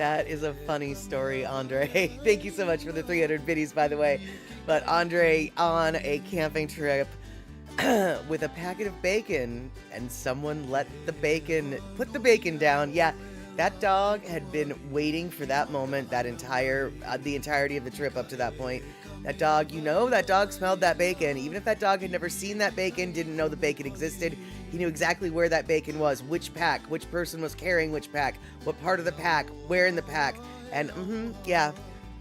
That is a funny story, Andre. Thank you so much for the 300 biddies, by the way. But Andre on a camping trip with a packet of bacon, and someone put the bacon down. Yeah, that dog had been waiting for that moment, the entirety of the trip up to that point. That dog, that dog smelled that bacon. Even if that dog had never seen that bacon, didn't know the bacon existed, he knew exactly where that bacon was, which pack, which person was carrying which pack, what part of the pack, where in the pack. And, yeah,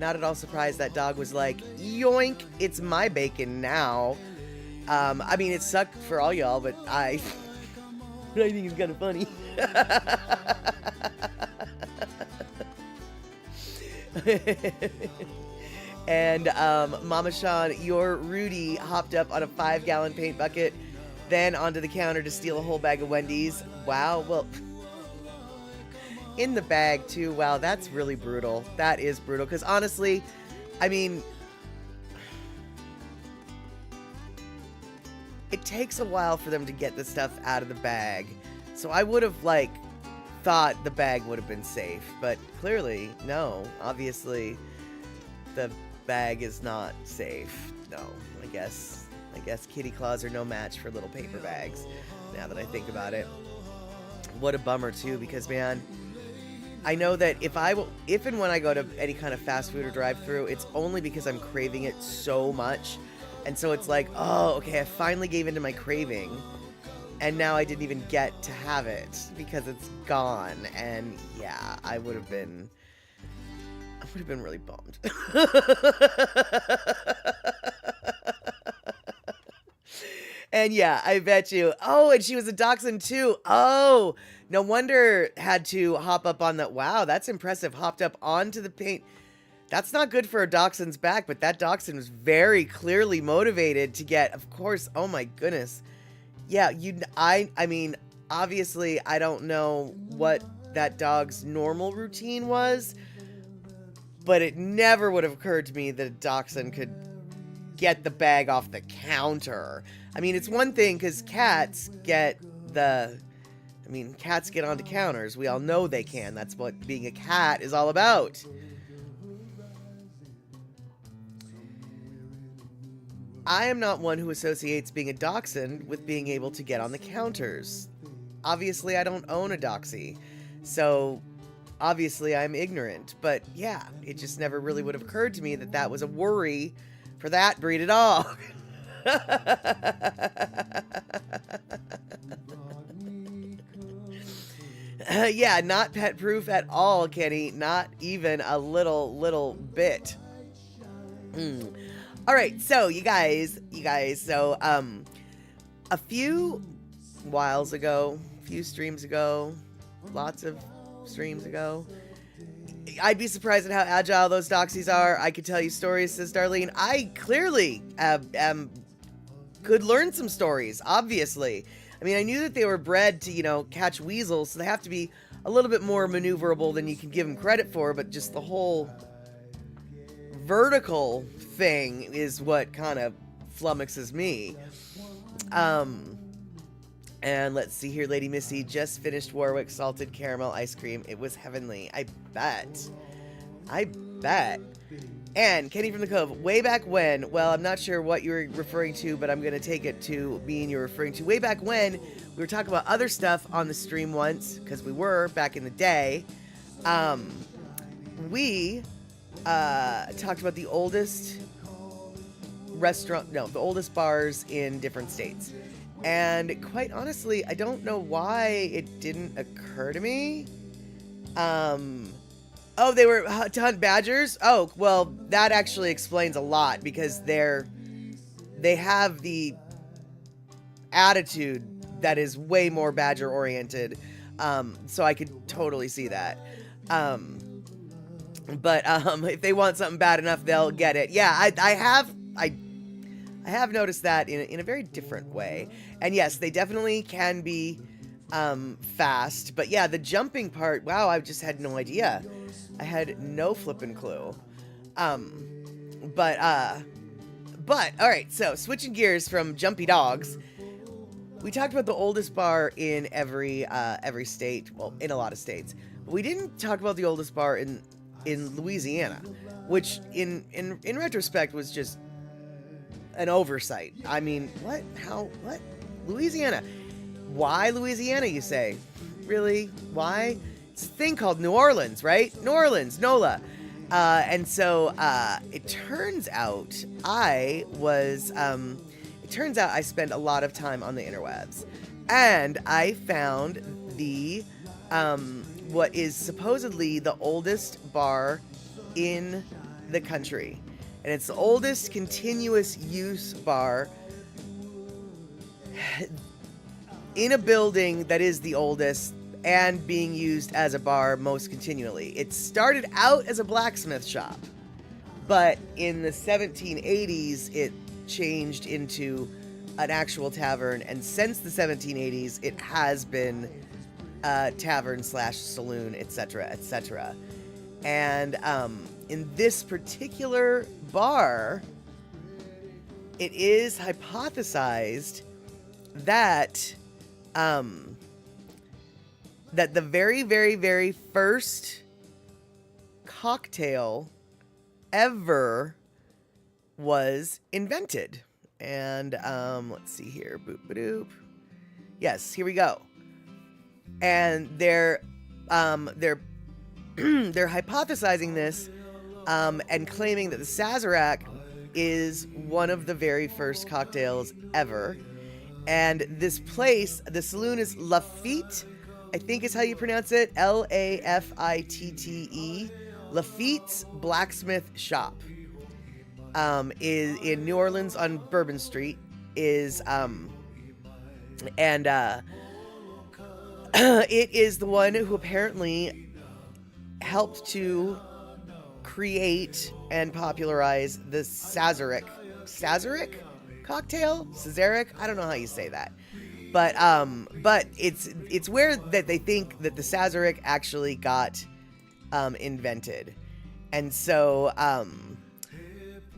not at all surprised that dog was like, yoink, it's my bacon now. I mean, it sucked for all y'all, but I think it's kind of funny. And Mama Sean, your Rudy hopped up on a 5-gallon paint bucket, then onto the counter to steal a whole bag of Wendy's. Wow, well, in the bag too. Wow, that's really brutal. That is brutal, because honestly, I mean, it takes a while for them to get the stuff out of the bag. So I would have, thought the bag would have been safe, but clearly, no. Obviously, the bag is not safe. No, I guess kitty claws are no match for little paper bags, now that I think about it. What a bummer, too, because, man, I know that if and when I go to any kind of fast food or drive-thru, it's only because I'm craving it so much. And so it's like, oh, okay, I finally gave into my craving, and now I didn't even get to have it because it's gone. And yeah, I would have been really bummed. And yeah, I bet you. Oh, and she was a dachshund too. Oh, no wonder had to hop up on that. Wow, that's impressive. Hopped up onto the paint. That's not good for a dachshund's back, but that dachshund was very clearly motivated to get, of course. Oh my goodness. Yeah, I mean, obviously, I don't know what that dog's normal routine was, but it never would have occurred to me that a dachshund could get the bag off the counter. I mean, it's one thing because cats get onto counters. We all know they can. That's what being a cat is all about. I am not one who associates being a dachshund with being able to get on the counters. Obviously, I don't own a doxie, so obviously I'm ignorant. But yeah, it just never really would have occurred to me that that was a worry for that breed at all. Yeah, not pet proof at all, Kenny. Not even a little bit. All right, so you guys, so a few streams ago, lots of streams ago, I'd be surprised at how agile those doxies are. I could tell you stories, says Darlene. I clearly could learn some stories, obviously. I mean, I knew that they were bred to, catch weasels, so they have to be a little bit more maneuverable than you can give them credit for, but just the whole vertical thing is what kind of flummoxes me. And let's see here, Lady Missy just finished Warwick salted caramel ice cream. It was heavenly. I bet. And Kenny from the Cove, way back when, well, I'm not sure what you were referring to, but I'm going to take it to being you're referring to. Way back when, we were talking about other stuff on the stream once, because we were back in the day. We talked about the oldest the oldest bars in different states. And quite honestly, I don't know why it didn't occur to me. Oh, they were to hunt badgers? Oh, well, that actually explains a lot because they have the attitude that is way more badger oriented. So I could totally see that. But if they want something bad enough, they'll get it. Yeah, I have noticed that in a very different way. And yes, they definitely can be fast. But yeah, the jumping part, wow, I just had no idea. I had no flippin' clue. But all right, so switching gears from jumpy dogs, we talked about the oldest bar in every state, well, in a lot of states. But we didn't talk about the oldest bar in Louisiana, which in retrospect was just an oversight. I mean, what? How? What? Louisiana? Why Louisiana, you say? Really? Why? It's a thing called New Orleans, right? New Orleans, NOLA. And so it turns out I spent a lot of time on the interwebs, and I found the what is supposedly the oldest bar in the country. And it's the oldest continuous use bar in a building that is the oldest and being used as a bar most continually. It started out as a blacksmith shop, but in the 1780s, it changed into an actual tavern. And since the 1780s, it has been a tavern / saloon, etc., etc. And in this particular bar, it is hypothesized that that the very, very, very first cocktail ever was invented. And let's see here. Boop, ba-doop. Yes, here we go. And they're hypothesizing this and claiming that the Sazerac is one of the very first cocktails ever. And this place, the saloon is Lafitte, I think is how you pronounce it, Lafitte, Lafitte's Blacksmith Shop. Is in New Orleans on Bourbon Street. It is the one who apparently helped to create and popularize the Sazerac cocktail? Sazerac? I don't know how you say that. But it's where that they think that the Sazerac actually got invented. And so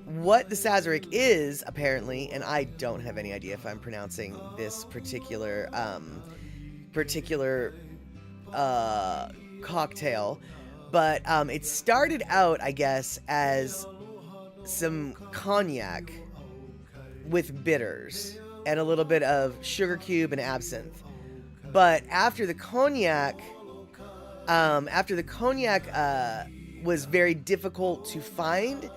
what the Sazerac is, apparently, and I don't have any idea if I'm pronouncing this particular cocktail, but it started out, I guess, as some cognac with bitters and a little bit of sugar cube and absinthe. But after the cognac was very difficult to find,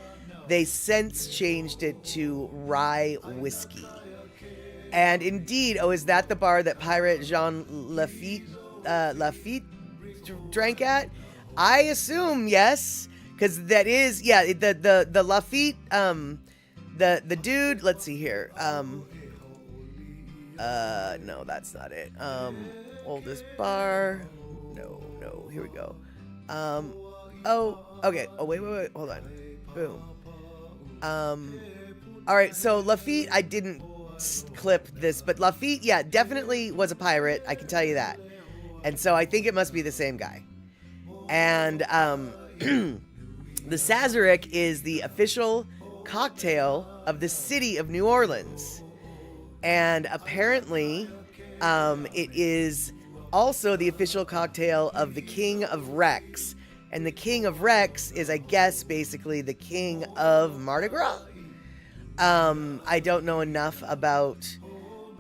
they since changed it to rye whiskey. And indeed, is that the bar that Pirate Jean Lafitte drank at? I assume yes, because that is, yeah, the Lafitte, the dude, let's see here. No, that's not it. Oldest bar. No, here we go. Okay. Oh, wait, hold on. Boom. All right, so Lafitte, I didn't clip this, but Lafitte, yeah, definitely was a pirate, I can tell you that. And so I think it must be the same guy. And the Sazerac is the official cocktail of the city of New Orleans. And apparently, it is also the official cocktail of the King of Rex. And the King of Rex is, I guess, basically the king of Mardi Gras. I don't know enough about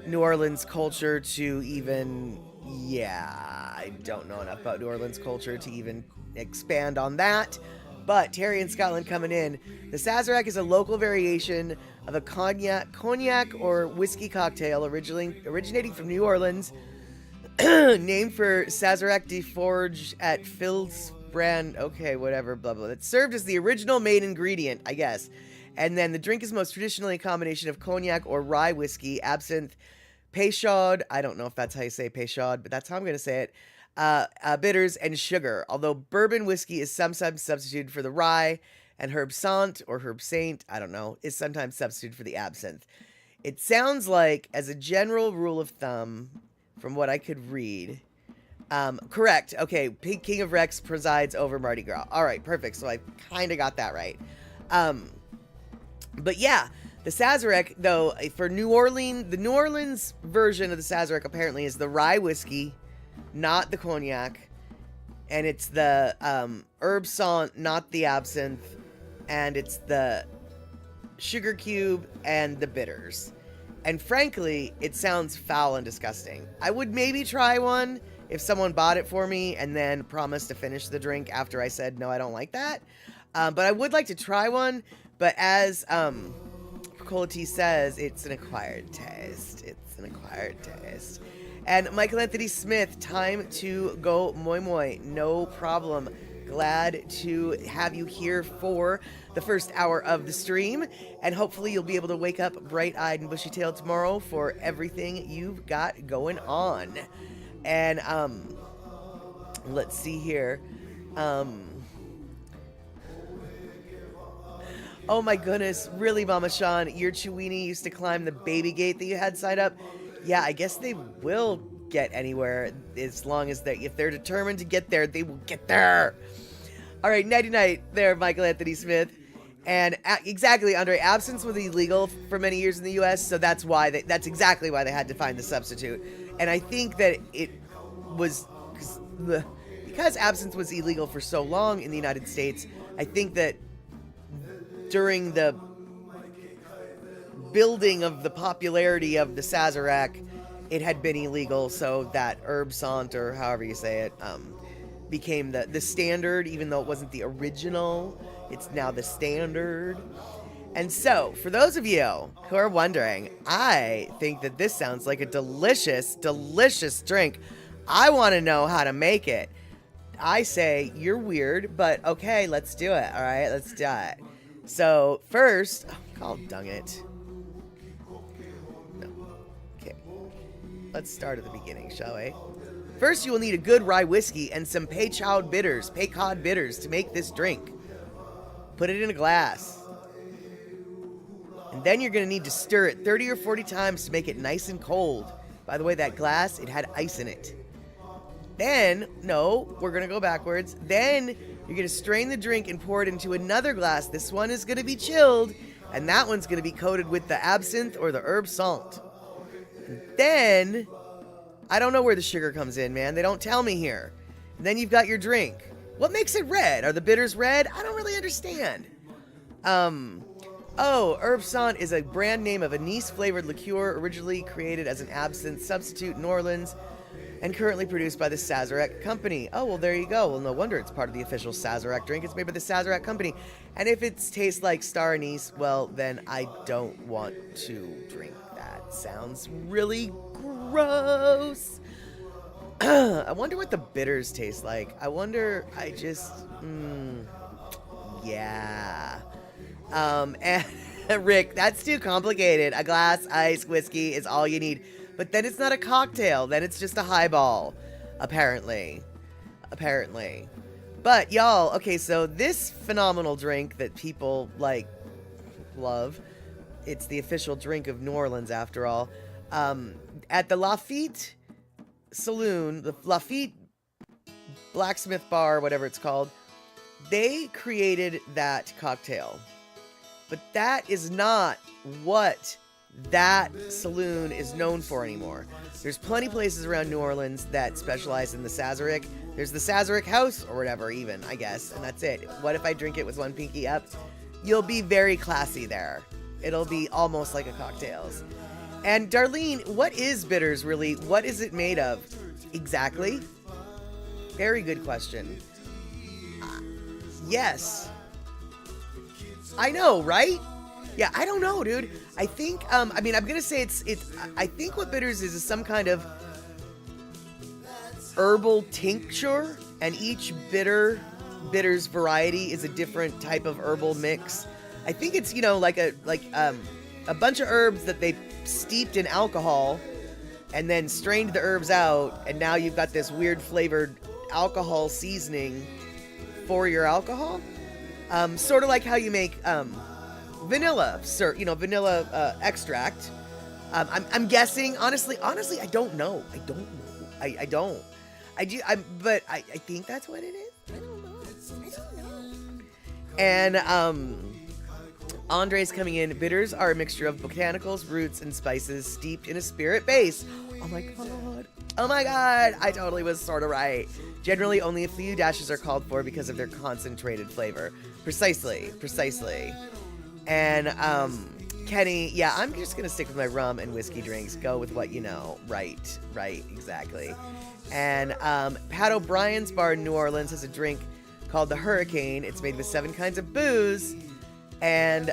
New Orleans culture to even, I don't know enough about New Orleans culture to even expand on that. But Terry in Scotland coming in. The Sazerac is a local variation of a cognac or whiskey cocktail originating from New Orleans, named for Sazerac de Forge at Phil's brand. Okay, whatever, blah, blah. It's served as the original main ingredient, I guess. And then the drink is most traditionally a combination of cognac or rye whiskey, absinthe, peychaud. I don't know if that's how you say peychaud, but that's how I'm going to say it. Bitters and sugar. Although bourbon whiskey is sometimes substituted for the rye, and herb sant or herb saint, I don't know, is sometimes substituted for the absinthe. It sounds like, as a general rule of thumb, from what I could read, correct. Okay, King of Rex presides over Mardi Gras. All right, perfect. So I kind of got that right. But yeah, The Sazerac, though, for New Orleans, the New Orleans version of the Sazerac apparently is the rye whiskey, not the cognac. And it's the herb sant, not the absinthe. And it's the sugar cube and the bitters. And frankly, it sounds foul and disgusting. I would maybe try one if someone bought it for me and then promised to finish the drink after I said, no, I don't like that. But I would like to try one. But as Cola Tea says, it's an acquired taste. It's an acquired taste. And Michael Anthony Smith, time to go moi moi. No problem. Glad to have you here for the first hour of the stream. And hopefully you'll be able to wake up bright-eyed and bushy-tailed tomorrow for everything you've got going on. And let's see here. Oh my goodness, really, Mama Sean, your Chewini used to climb the baby gate that you had side up. Yeah, I guess they will get anywhere as long as if they're determined to get there, they will get there. All right, nighty-night there, Michael Anthony Smith. And exactly, Andre, absinthe was illegal for many years in the U.S., so that's exactly why they had to find the substitute. And I think that it was because absinthe was illegal for so long in the United States. I think that during the building of the popularity of the Sazerac, it had been illegal, so that herb sant, or however you say it, became the standard, even though it wasn't the original. It's now the standard. And so, for those of you who are wondering, I think that this sounds like a delicious, delicious drink. I want to know how to make it. I say, you're weird, but okay, let's do it. All right, let's do it. So, first, dang it. No. Okay. Let's start at the beginning, shall we? First, you will need a good rye whiskey and some Peychaud bitters to make this drink. Put it in a glass. And then you're going to need to stir it 30 or 40 times to make it nice and cold. By the way, that glass, it had ice in it. Then, no, we're going to go backwards. Then you're going to strain the drink and pour it into another glass. This one is going to be chilled, and that one's going to be coated with the absinthe or the herb sant. And then, I don't know where the sugar comes in, man. They don't tell me here. And then you've got your drink. What makes it red? Are the bitters red? I don't really understand. Herb Sant is a brand name of anise-flavored liqueur originally created as an absinthe substitute in New Orleans and currently produced by the Sazerac Company. Oh, well, there you go. Well, no wonder it's part of the official Sazerac drink. It's made by the Sazerac Company. And if it tastes like star anise, well, then I don't want to drink that. Sounds really gross. I wonder what the bitters taste like. Yeah. And Rick, that's too complicated. A glass, ice, whiskey is all you need. But then it's not a cocktail. Then it's just a highball, apparently. But y'all, okay, so this phenomenal drink that people, love, it's the official drink of New Orleans, after all. At the Lafitte Saloon, the Lafitte Blacksmith Bar, whatever it's called, they created that cocktail. But that is not what that saloon is known for anymore. There's plenty of places around New Orleans that specialize in the Sazerac. There's the Sazerac House, or whatever even, I guess, and that's it. What if I drink it with one pinky up? You'll be very classy there. It'll be almost like a cocktails. And Darlene, what is bitters really? What is it made of? Exactly. Very good question. Yes. I know, right? Yeah, I don't know, dude. I think, I'm gonna say I think what bitters is some kind of herbal tincture, and each bitters variety is a different type of herbal mix. I think it's, like a bunch of herbs that they steeped in alcohol and then strained the herbs out, and now you've got this weird flavored alcohol seasoning for your alcohol. Sort of like how you make vanilla extract. I'm guessing. Honestly, I don't know. I don't. But I think that's what it is. I don't know. And Andre's coming in. Bitters are a mixture of botanicals, roots, and spices steeped in a spirit base. Oh my god. Oh my god. I totally was sort of right. Generally, only a few dashes are called for because of their concentrated flavor. Precisely. And, Kenny, yeah, I'm just gonna stick with my rum and whiskey drinks. Go with what you know. Right, exactly. And Pat O'Brien's bar in New Orleans has a drink called the Hurricane. It's made with 7 kinds of booze, and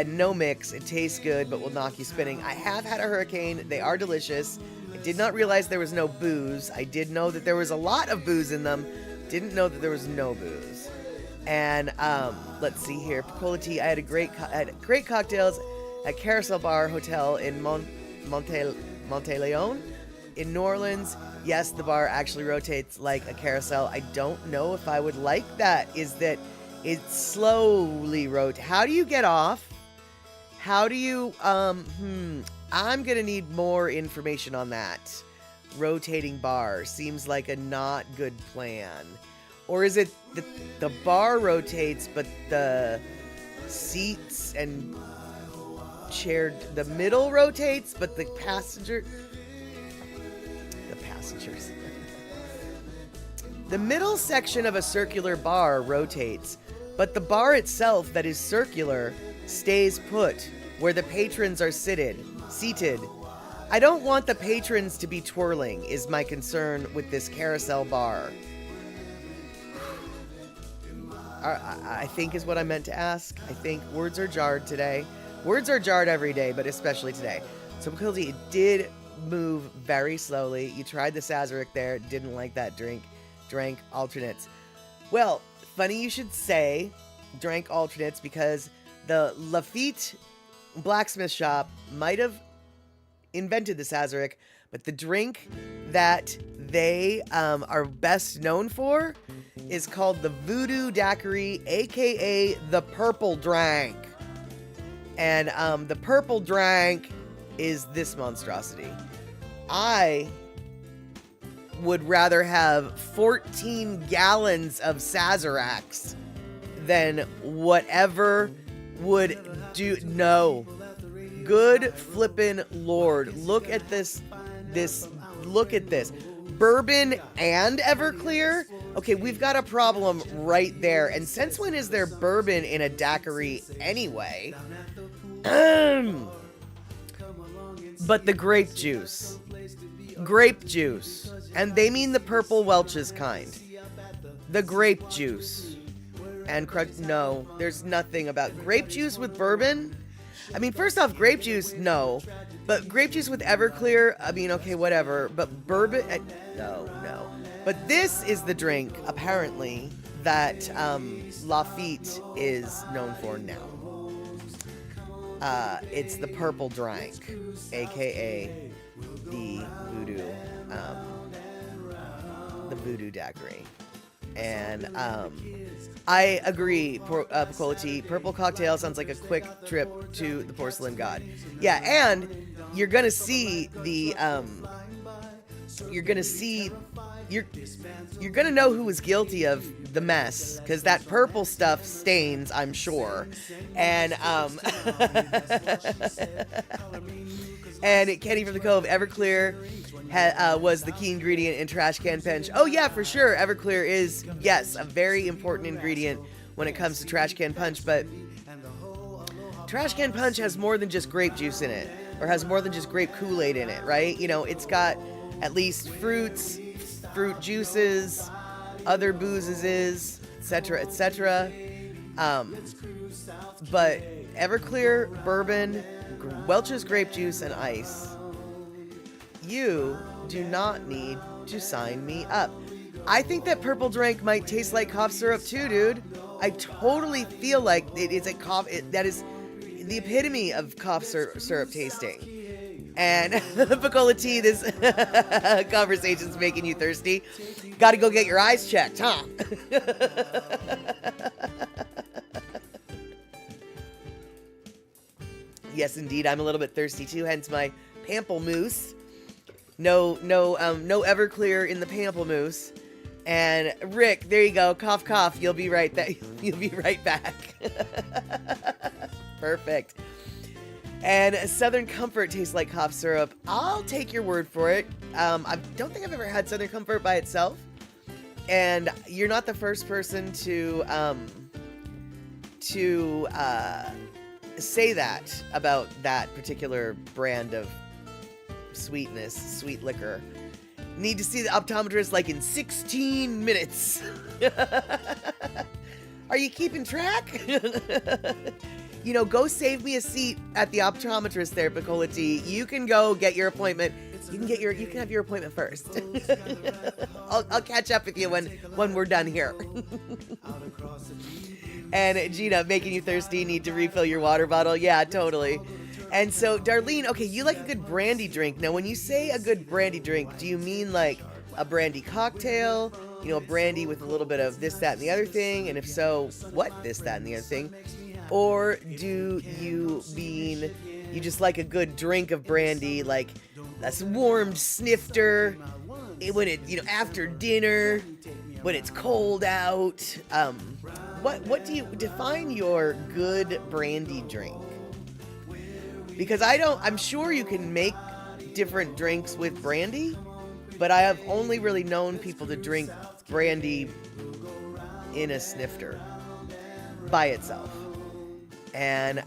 no mix. It tastes good, but will knock you spinning. I have had a Hurricane. They are delicious. I did not realize there was no booze. I did know that there was a lot of booze in them. Didn't know that there was no booze. And let's see here, Picolati. I had great cocktails at Carousel Bar Hotel in Monteleone in New Orleans. Yes, the bar actually rotates like a carousel. I don't know if I would like that. Is that it slowly rotates? How do you get off? How do you I'm gonna need more information on that. Rotating bar seems like a not good plan. Or is it the bar rotates, but the seats and the middle rotates, but the passengers. The middle section of a circular bar rotates, but the bar itself that is circular stays put where the patrons are seated. I don't want the patrons to be twirling, is my concern with this carousel bar. I think is what I meant to ask. I think words are jarred today. Words are jarred every day, but especially today. So because it did move very slowly. You tried the Sazerac there. Didn't like that drink. Drank alternates. Well, funny you should say drank alternates because the Lafitte blacksmith shop might have invented the Sazerac, but the drink that they are best known for is called the Voodoo Daiquiri, aka the Purple Drank. And the Purple Drank is this monstrosity. I would rather have 14 gallons of Sazeracs than whatever would do. No. Good flippin' Lord. Look at this. Look at this. Bourbon and Everclear? Okay, we've got a problem right there. And since when is there bourbon in a daiquiri anyway? But the grape juice. Grape juice. And they mean the purple Welch's kind. The grape juice. And no, there's nothing about grape juice with bourbon. I mean, first off, grape juice, no. But grape juice with Everclear, I mean, okay, whatever. But bourbon, no. But this is the drink, apparently, that Lafitte is known for now. It's the Purple Drank, a.k.a. the Voodoo Daiquiri. And I agree, Picolati. Purple cocktail sounds like a quick trip to the Porcelain God. Yeah, and you're gonna see the you're gonna know who was guilty of the mess, because that purple stuff stains, I'm sure. And and Kenny from the Cove, Everclear was the key ingredient in Trash Can Punch. Oh yeah, for sure. Everclear is, yes, a very important ingredient when it comes to Trash Can Punch, but Trash Can Punch has more than just grape juice in it, or has more than just grape Kool-Aid in it, right? You know, it's got at least fruits, fruit juices, other boozes, etc. But Everclear, bourbon, Welch's grape juice, and ice. You do not need to sign me up. I think that Purple Drink might taste like cough syrup too, dude. I totally feel like it is a cough. That is the epitome of cough syrup tasting. And Picolati, this conversation's making you thirsty. Got to go get your eyes checked, huh? Yes, indeed, I'm a little bit thirsty too. Hence my pamplemousse. No Everclear in the pamplemousse. And Rick, there you go. Cough, cough. You'll be right back. Perfect. And Southern Comfort tastes like cough syrup. I'll take your word for it. I don't think I've ever had Southern Comfort by itself. And you're not the first person to say that about that particular brand of sweet liquor. Need to see the optometrist like in 16 minutes. Are you keeping track? Go save me a seat at the optometrist there, Picola T. You can go get your appointment. You can have your appointment first. I'll catch up with you when we're done here. And Gina, making you thirsty, need to refill your water bottle. Yeah, totally. And so, Darlene, okay, you like a good brandy drink. Now, when you say a good brandy drink, do you mean like a brandy cocktail? A brandy with a little bit of this, that, and the other thing? And if so, what this, that, and the other thing? Or do you mean you just like a good drink of brandy, like that's warmed snifter, when it, after dinner, when it's cold out? What do you define your good brandy drink? Because I'm sure you can make different drinks with brandy, but I have only really known people to drink brandy in a snifter by itself. And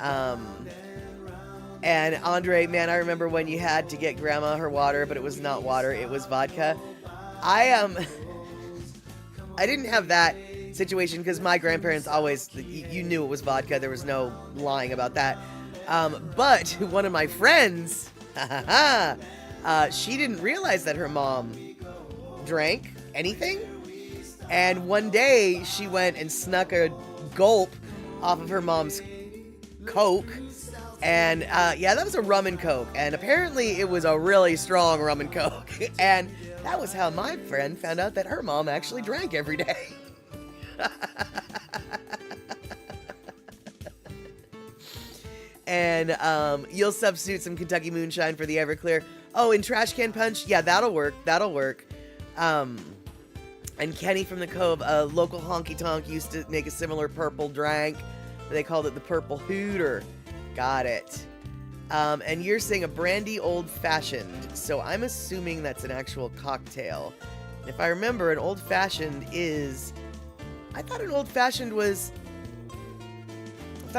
Andre, man, I remember when you had to get grandma her water, but it was not water, it was vodka. I didn't have that situation because my grandparents always, you knew it was vodka. There was no lying about that. But one of my friends, she didn't realize that her mom drank anything. And one day she went and snuck a gulp off of her mom's Coke. And that was a rum and Coke. And apparently it was a really strong rum and Coke. And that was how my friend found out that her mom actually drank every day. And you'll substitute some Kentucky Moonshine for the Everclear. Oh, and Trash Can Punch? Yeah, that'll work. And Kenny from the Cove, a local honky tonk, used to make a similar purple drink. They called it the Purple Hooter. Got it. And you're saying a brandy old fashioned. So I'm assuming that's an actual cocktail. And if I remember, an old fashioned is... I thought it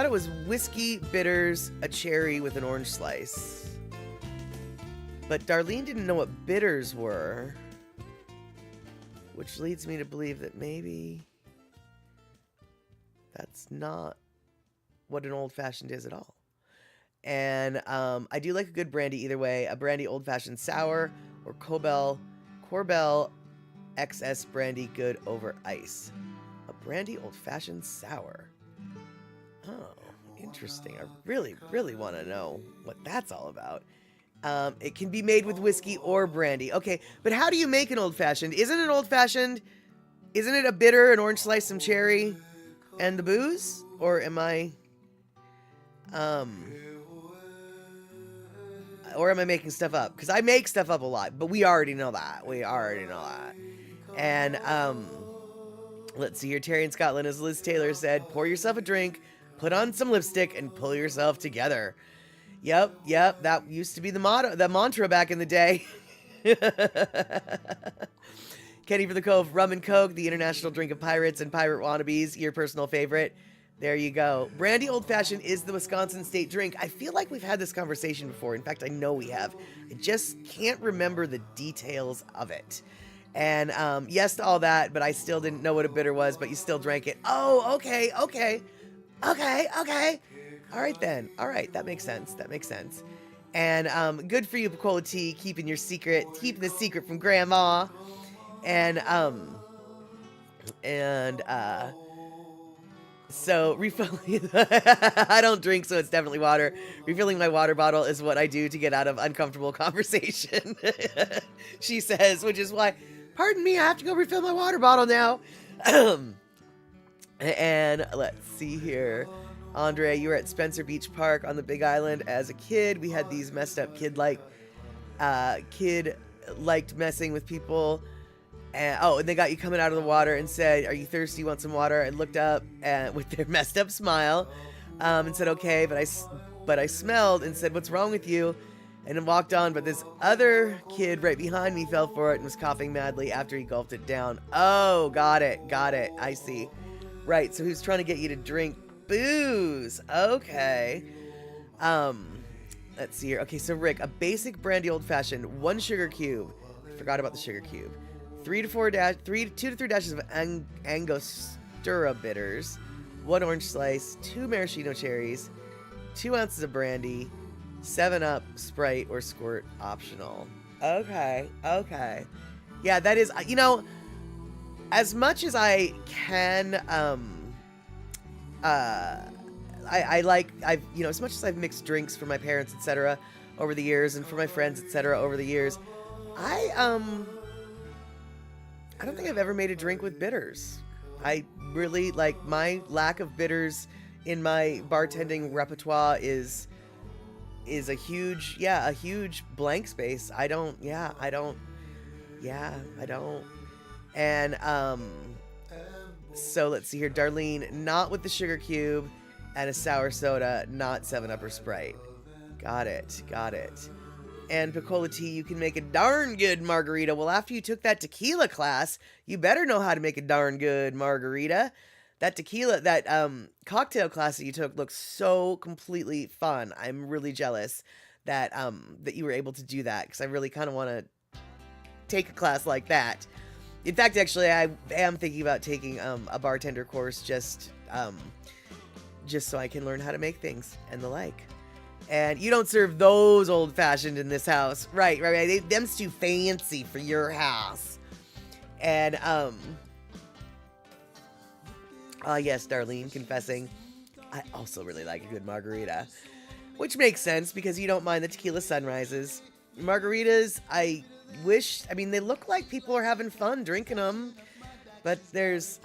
was whiskey, bitters, a cherry with an orange slice. But Darlene didn't know what bitters were. Which leads me to believe that maybe that's not what an old-fashioned is at all. And I do like a good brandy either way. A brandy old-fashioned sour or Corbel XS brandy good over ice. A brandy old-fashioned sour. Oh, interesting. I really, really want to know what that's all about. It can be made with whiskey or brandy. Okay, but how do you make an old-fashioned? Isn't it a bitter, an orange slice, some cherry, and the booze? Or am I making stuff up? Because I make stuff up a lot, but we already know that. And, let's see here. Terry in Scotland, as Liz Taylor said, pour yourself a drink, put on some lipstick, and pull yourself together. Yep, that used to be the mantra back in the day. Kenny for the Cove, rum and Coke, the international drink of pirates and pirate wannabes, your personal favorite. There you go. Brandy Old Fashioned is the Wisconsin state drink. I feel like we've had this conversation before. In fact, I know we have. I just can't remember the details of it. And yes to all that, but I still didn't know what a bitter was, but you still drank it. Oh, okay. All right, then. All right, that makes sense. And good for you, Picola T, keeping the secret from Grandma. So refilling, I don't drink, so it's definitely water. Refilling my water bottle is what I do to get out of uncomfortable conversation. She says, which is why, pardon me, I have to go refill my water bottle now. And let's see here. Andre, you were at Spencer Beach Park on the Big Island as a kid. We had these messed up kid liked messing with people. And they got you coming out of the water and said, "Are you thirsty? Want some water?" I looked up and with their messed up smile. and said, okay, but I smelled and said, what's wrong with you? And then walked on, but this other kid right behind me fell for it and was coughing madly after he gulped it down. Oh, got it. I see. Right, so he was trying to get you to drink booze. Okay. Let's see here. Okay, so Rick, a basic brandy old-fashioned, 1 sugar cube. Forgot about the sugar cube. 2 to 3 dashes of Angostura bitters, 1 orange slice, 2 maraschino cherries, 2 ounces of brandy, 7-Up, Sprite, or Squirt optional. Okay. Yeah, that is, as much as I can, as much as I've mixed drinks for my parents, etc., over the years, and for my friends, etc., over the years, I don't think I've ever made a drink with bitters. I really, my lack of bitters in my bartending repertoire is a huge blank space. I don't. And, so let's see here. Darlene, not with the sugar cube, and a sour soda, not 7-Up or Sprite. Got it. And Piccola T, you can make a darn good margarita. Well, after you took that tequila class, you better know how to make a darn good margarita. That cocktail class that you took looks so completely fun. I'm really jealous that you were able to do that, because I really kind of want to take a class like that. In fact, actually, I am thinking about taking a bartender course just so I can learn how to make things and the like. And you don't serve those old-fashioned in this house. Right. Them's too fancy for your house. And, yes, Darlene, confessing, I also really like a good margarita. Which makes sense, because you don't mind the tequila sunrises. Margaritas, they look like people are having fun drinking them. But there's,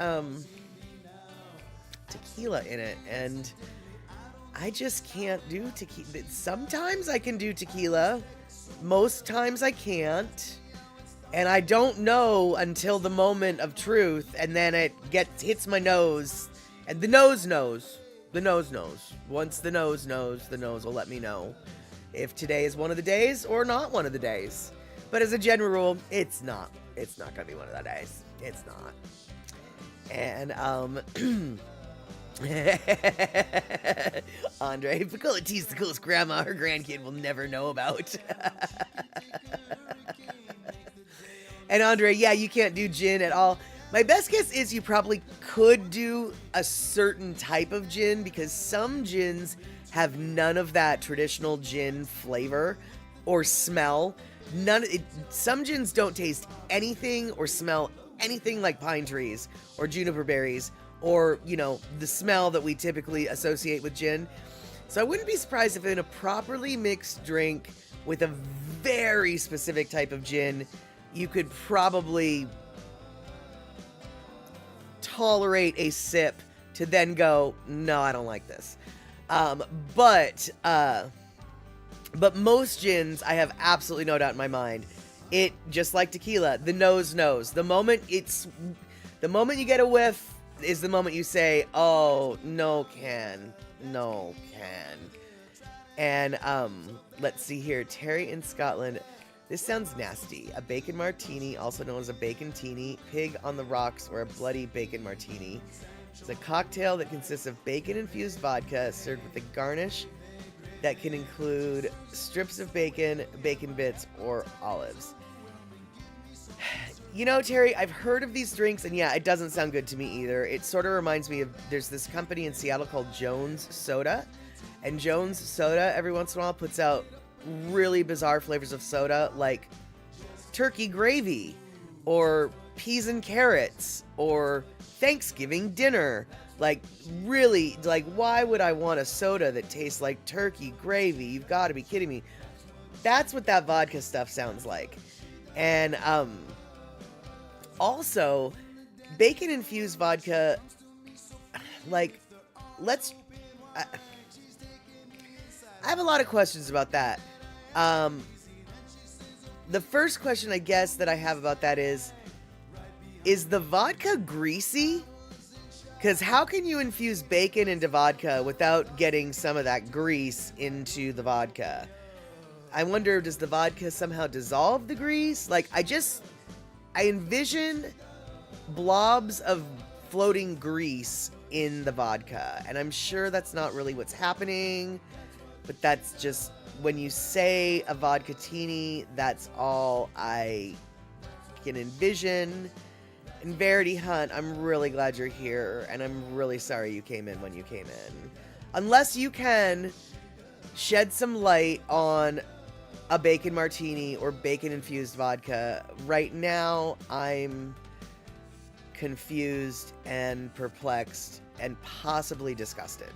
tequila in it, and I just can't do tequila. Sometimes I can do tequila, most times I can't, and I don't know until the moment of truth, and then it hits my nose, and the nose knows. Once the nose knows, the nose will let me know if today is one of the days or not one of the days. But as a general rule, it's not gonna be one of the days. It's not. And Andre, Piccola T's the coolest grandma her grandkid will never know about. And Andre, yeah, you can't do gin at all. My best guess is you probably could do a certain type of gin, because some gins have none of that traditional gin flavor or smell. Some gins don't taste anything or smell anything like pine trees or juniper berries, or, the smell that we typically associate with gin. So I wouldn't be surprised if in a properly mixed drink with a very specific type of gin, you could probably tolerate a sip to then go, no, I don't like this. But most gins, I have absolutely no doubt in my mind, it, just like tequila, the nose knows. The moment you get a whiff is the moment you say, oh, no can. And, let's see here. Terry in Scotland. This sounds nasty. A bacon martini, also known as a bacon-tini, pig on the rocks, or a bloody bacon martini. It's a cocktail that consists of bacon-infused vodka served with a garnish that can include strips of bacon, bacon bits, or olives. Terry, I've heard of these drinks, and yeah, it doesn't sound good to me either. It sort of reminds me of, there's this company in Seattle called Jones Soda, and Jones Soda every once in a while puts out really bizarre flavors of soda, like turkey gravy, or peas and carrots, or Thanksgiving dinner. Really, why would I want a soda that tastes like turkey gravy? You've got to be kidding me. That's what that vodka stuff sounds like. And, also, bacon-infused vodka, I have a lot of questions about that. The first question, I guess, that I have about that is the vodka greasy? Because how can you infuse bacon into vodka without getting some of that grease into the vodka? I wonder, does the vodka somehow dissolve the grease? Like, I envision blobs of floating grease in the vodka, and I'm sure that's not really what's happening, but that's just, when you say a vodka-tini, that's all I can envision. And Verity Hunt, I'm really glad you're here, and I'm really sorry you came in when you came in. Unless you can shed some light on a bacon martini or bacon-infused vodka, right now I'm confused and perplexed and possibly disgusted.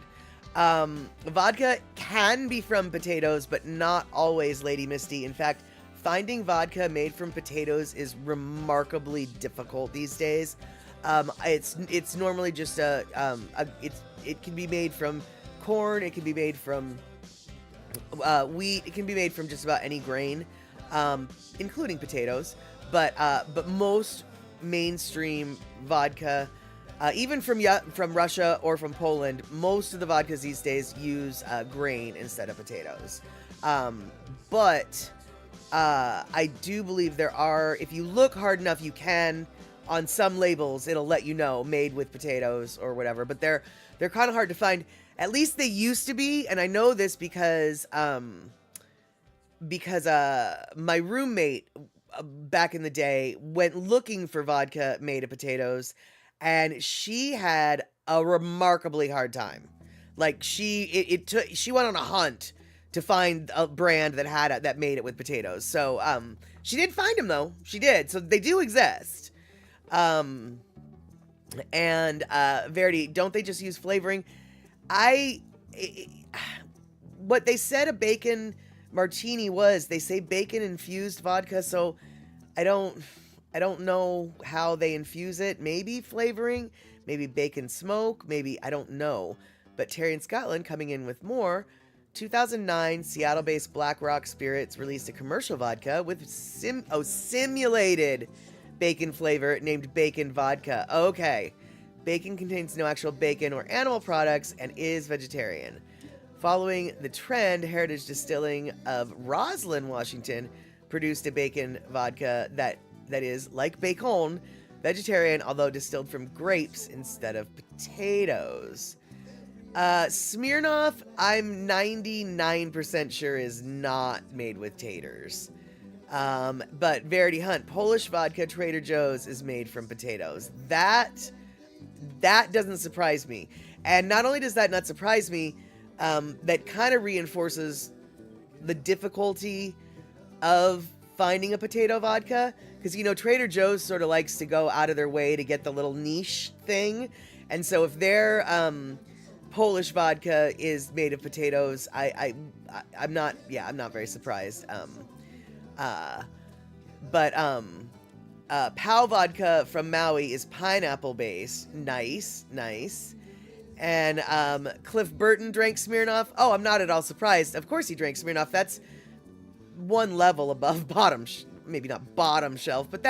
Vodka can be from potatoes, but not always, Lady Misty. In fact, finding vodka made from potatoes is remarkably difficult these days. It's normally just it can be made from corn, it can be made from wheat, it can be made from just about any grain, including potatoes. But most mainstream vodka, even from Russia or from Poland, most of the vodkas these days use grain instead of potatoes. But I do believe there are, if you look hard enough, you can, on some labels, it'll let you know, made with potatoes or whatever, but they're kind of hard to find. At least they used to be, and I know this because my roommate back in the day went looking for vodka made of potatoes, and she had a remarkably hard time. Like, she went on a hunt to find a brand that made it with potatoes. So she did find them, though. She did. So they do exist. And Verity, don't they just use flavoring? What they said a bacon martini was, they say bacon infused vodka, so I don't know how they infuse it. Maybe flavoring, maybe bacon smoke, maybe, I don't know. But Terry in Scotland coming in with more. 2009, Seattle-based Black Rock Spirits released a commercial vodka with simulated bacon flavor named Bacon Vodka. Okay. Bacon contains no actual bacon or animal products and is vegetarian. Following the trend, Heritage Distilling of Roslyn, Washington, produced a bacon vodka that is, like bacon, vegetarian, although distilled from grapes instead of potatoes. Smirnoff, I'm 99% sure is not made with taters. But Verity Hunt, Polish vodka, Trader Joe's, is made from potatoes. That doesn't surprise me. And not only does that not surprise me, that kind of reinforces the difficulty of finding a potato vodka. Because, Trader Joe's sort of likes to go out of their way to get the little niche thing. And so if their Polish vodka is made of potatoes, I'm not very surprised. But Pau vodka from Maui is pineapple based. Nice. And Cliff Burton drank Smirnoff. Oh, I'm not at all surprised. Of course he drank Smirnoff. That's one level above maybe not bottom shelf, but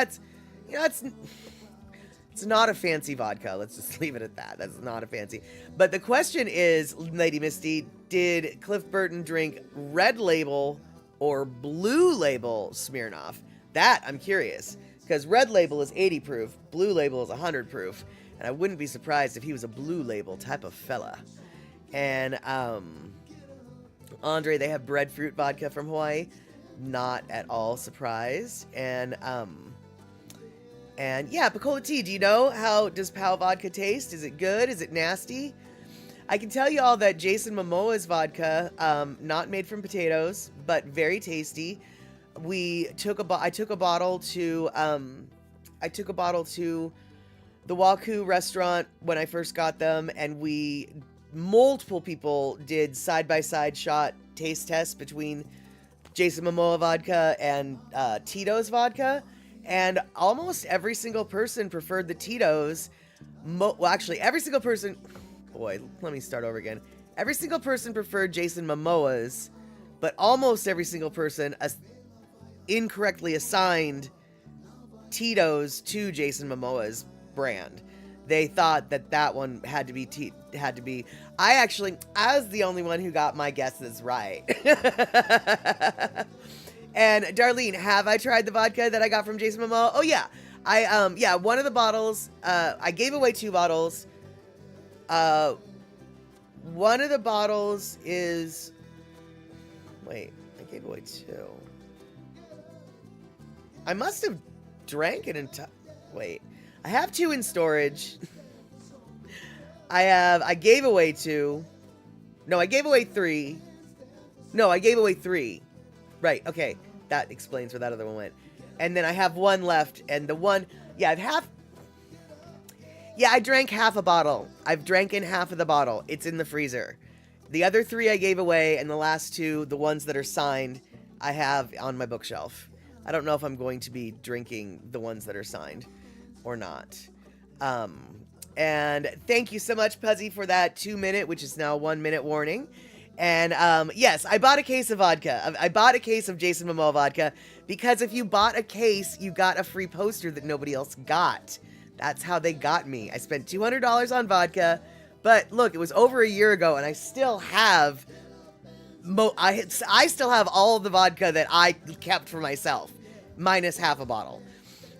it's not a fancy vodka. Let's just leave it at that. That's not a fancy. But the question is, Lady Misty, did Cliff Burton drink Red Label or Blue Label Smirnoff? That I'm curious, because Red Label is 80 proof, Blue Label is 100 proof, and I wouldn't be surprised if he was a Blue Label type of fella. And Andre, they have breadfruit vodka from Hawaii. Not at all surprised. And yeah, Picola Tea, do you know does Pau vodka taste? Is it good? Is it nasty? I can tell you all that Jason Momoa's vodka, not made from potatoes, but very tasty. I took a bottle to the Waku restaurant when I first got them, and multiple people did side-by-side shot taste tests between Jason Momoa vodka and Tito's vodka, and almost every single person preferred the Tito's. Every single person... Boy, let me start over again. Every single person preferred Jason Momoa's, but almost every single person incorrectly assigned Tito's to Jason Momoa's brand. they thought that one had to be I was the only one who got my guesses right. And Darlene, have I tried the vodka that I got from Jason Momoa? Oh yeah. One of the bottles, I gave away 2 bottles. One of the bottles is, wait, I gave away 2. I must have drank it wait, I have 2 in storage. I gave away 2. No, I gave away 3. No, I gave away 3. Right, okay. That explains where that other one went. And then I have 1 left, and the one, I drank half a bottle. I've drank in half of the bottle. It's in the freezer. The other 3 I gave away, and the last 2, the ones that are signed, I have on my bookshelf. I don't know if I'm going to be drinking the ones that are signed or not. And thank you so much, Puzzy, for that 2-minute, which is now 1-minute warning. And yes, I bought a case of vodka. I bought a case of Jason Momoa vodka because if you bought a case, you got a free poster that nobody else got. That's how they got me. I spent $200 on vodka, but look, it was over a year ago, and I still have I still have all of the vodka that I kept for myself, minus half a bottle.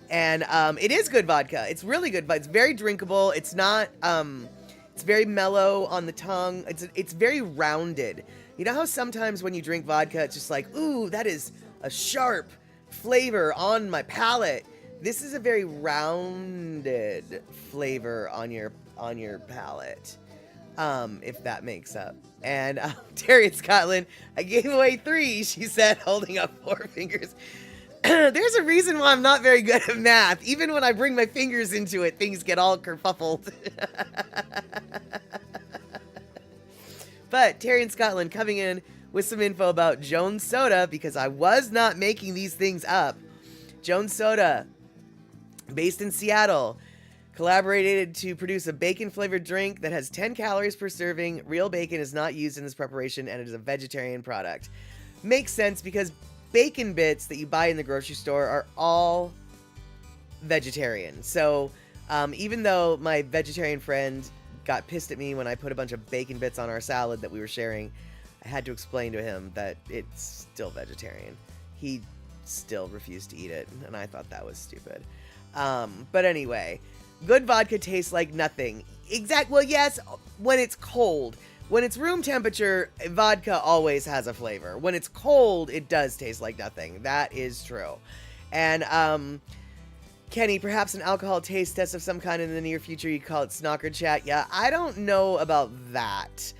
And it is good vodka. It's really good, but it's very drinkable. It's not. It's very mellow on the tongue. It's very rounded. You know how sometimes when you drink vodka, it's just like, ooh, that is a sharp flavor on my palate. This is a very rounded flavor on your palate, if that makes up. And Terry in Scotland, I gave away 3, she said, holding up 4 fingers. There's a reason why I'm not very good at math. Even when I bring my fingers into it, things get all kerfuffled. But Terry in Scotland coming in with some info about Jones Soda, because I was not making these things up. Jones Soda, based in Seattle, collaborated to produce a bacon-flavored drink that has 10 calories per serving. Real bacon is not used in this preparation, and it is a vegetarian product. Makes sense because bacon bits that you buy in the grocery store are all vegetarian. So even though my vegetarian friend got pissed at me when I put a bunch of bacon bits on our salad that we were sharing, I had to explain to him that it's still vegetarian. He still refused to eat it, and I thought that was stupid. But anyway, good vodka tastes like nothing. Well, yes, when it's cold. When it's room temperature, vodka always has a flavor. When it's cold, it does taste like nothing. That is true. And Kenny, perhaps an alcohol taste test of some kind in the near future. You call it Snocker Chat. Yeah, I don't know about that.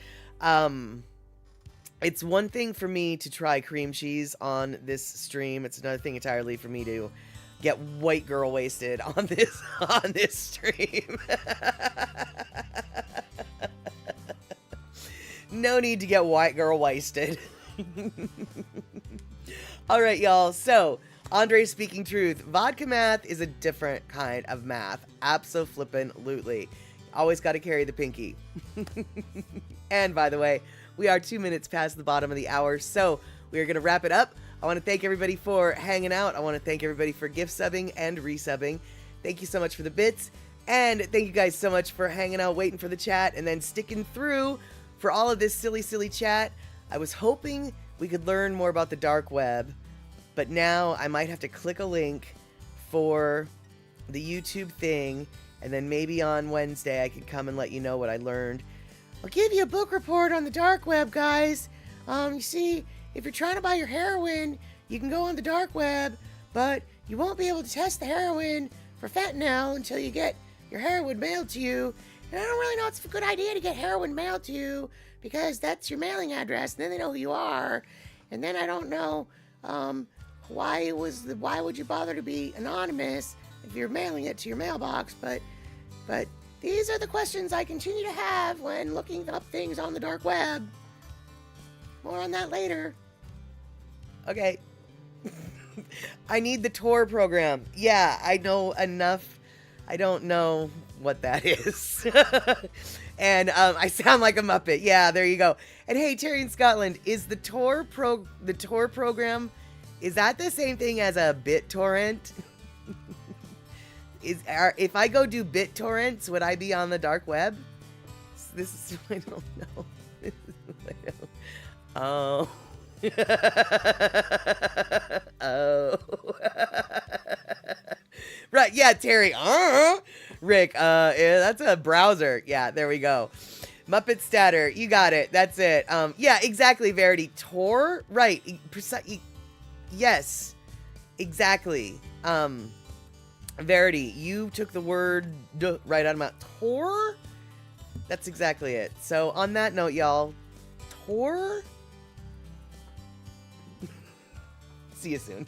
It's one thing for me to try cream cheese on this stream. It's another thing entirely for me to get white girl wasted on this stream. No need to get white girl wasted. All right, y'all. So, Andre's speaking truth. Vodka math is a different kind of math. Abso-flippin'-lutely. Always got to carry the pinky. And by the way, we are 2 minutes past the bottom of the hour, so we are going to wrap it up. I want to thank everybody for hanging out. I want to thank everybody for gift subbing and resubbing. Thank you so much for the bits. And thank you guys so much for hanging out, waiting for the chat, and then sticking through for all of this silly chat. I was hoping we could learn more about the dark web, but now I might have to click a link for the YouTube thing, and then maybe on Wednesday I could come and let you know what I learned. I'll give you a book report on the dark web, guys. You see, if you're trying to buy your heroin, you can go on the dark web, but you won't be able to test the heroin for fentanyl until you get your heroin mailed to you. And I don't really know it's a good idea to get heroin mailed to you because that's your mailing address, and then they know who you are. And then I don't know why would you bother to be anonymous if you're mailing it to your mailbox? But these are the questions I continue to have when looking up things on the dark web. More on that later. Okay. I need the Tor program. Yeah, I know enough. I don't know what that is. And I sound like a Muppet. Yeah, there you go. And hey, Terry in Scotland, is the Tor program, is that the same thing as a BitTorrent? If I go do BitTorrents, would I be on the dark web? This is I don't know. This is I don't. Oh. Oh. Right, yeah, Terry. Rick, yeah, that's a browser. Yeah, there we go. Muppet Statter, you got it. That's it. Yeah, exactly, Verity. Tor? Right. Yes. Exactly. Verity, you took the word right out of my mouth. Tor? That's exactly it. So on that note, y'all, Tor? See you soon.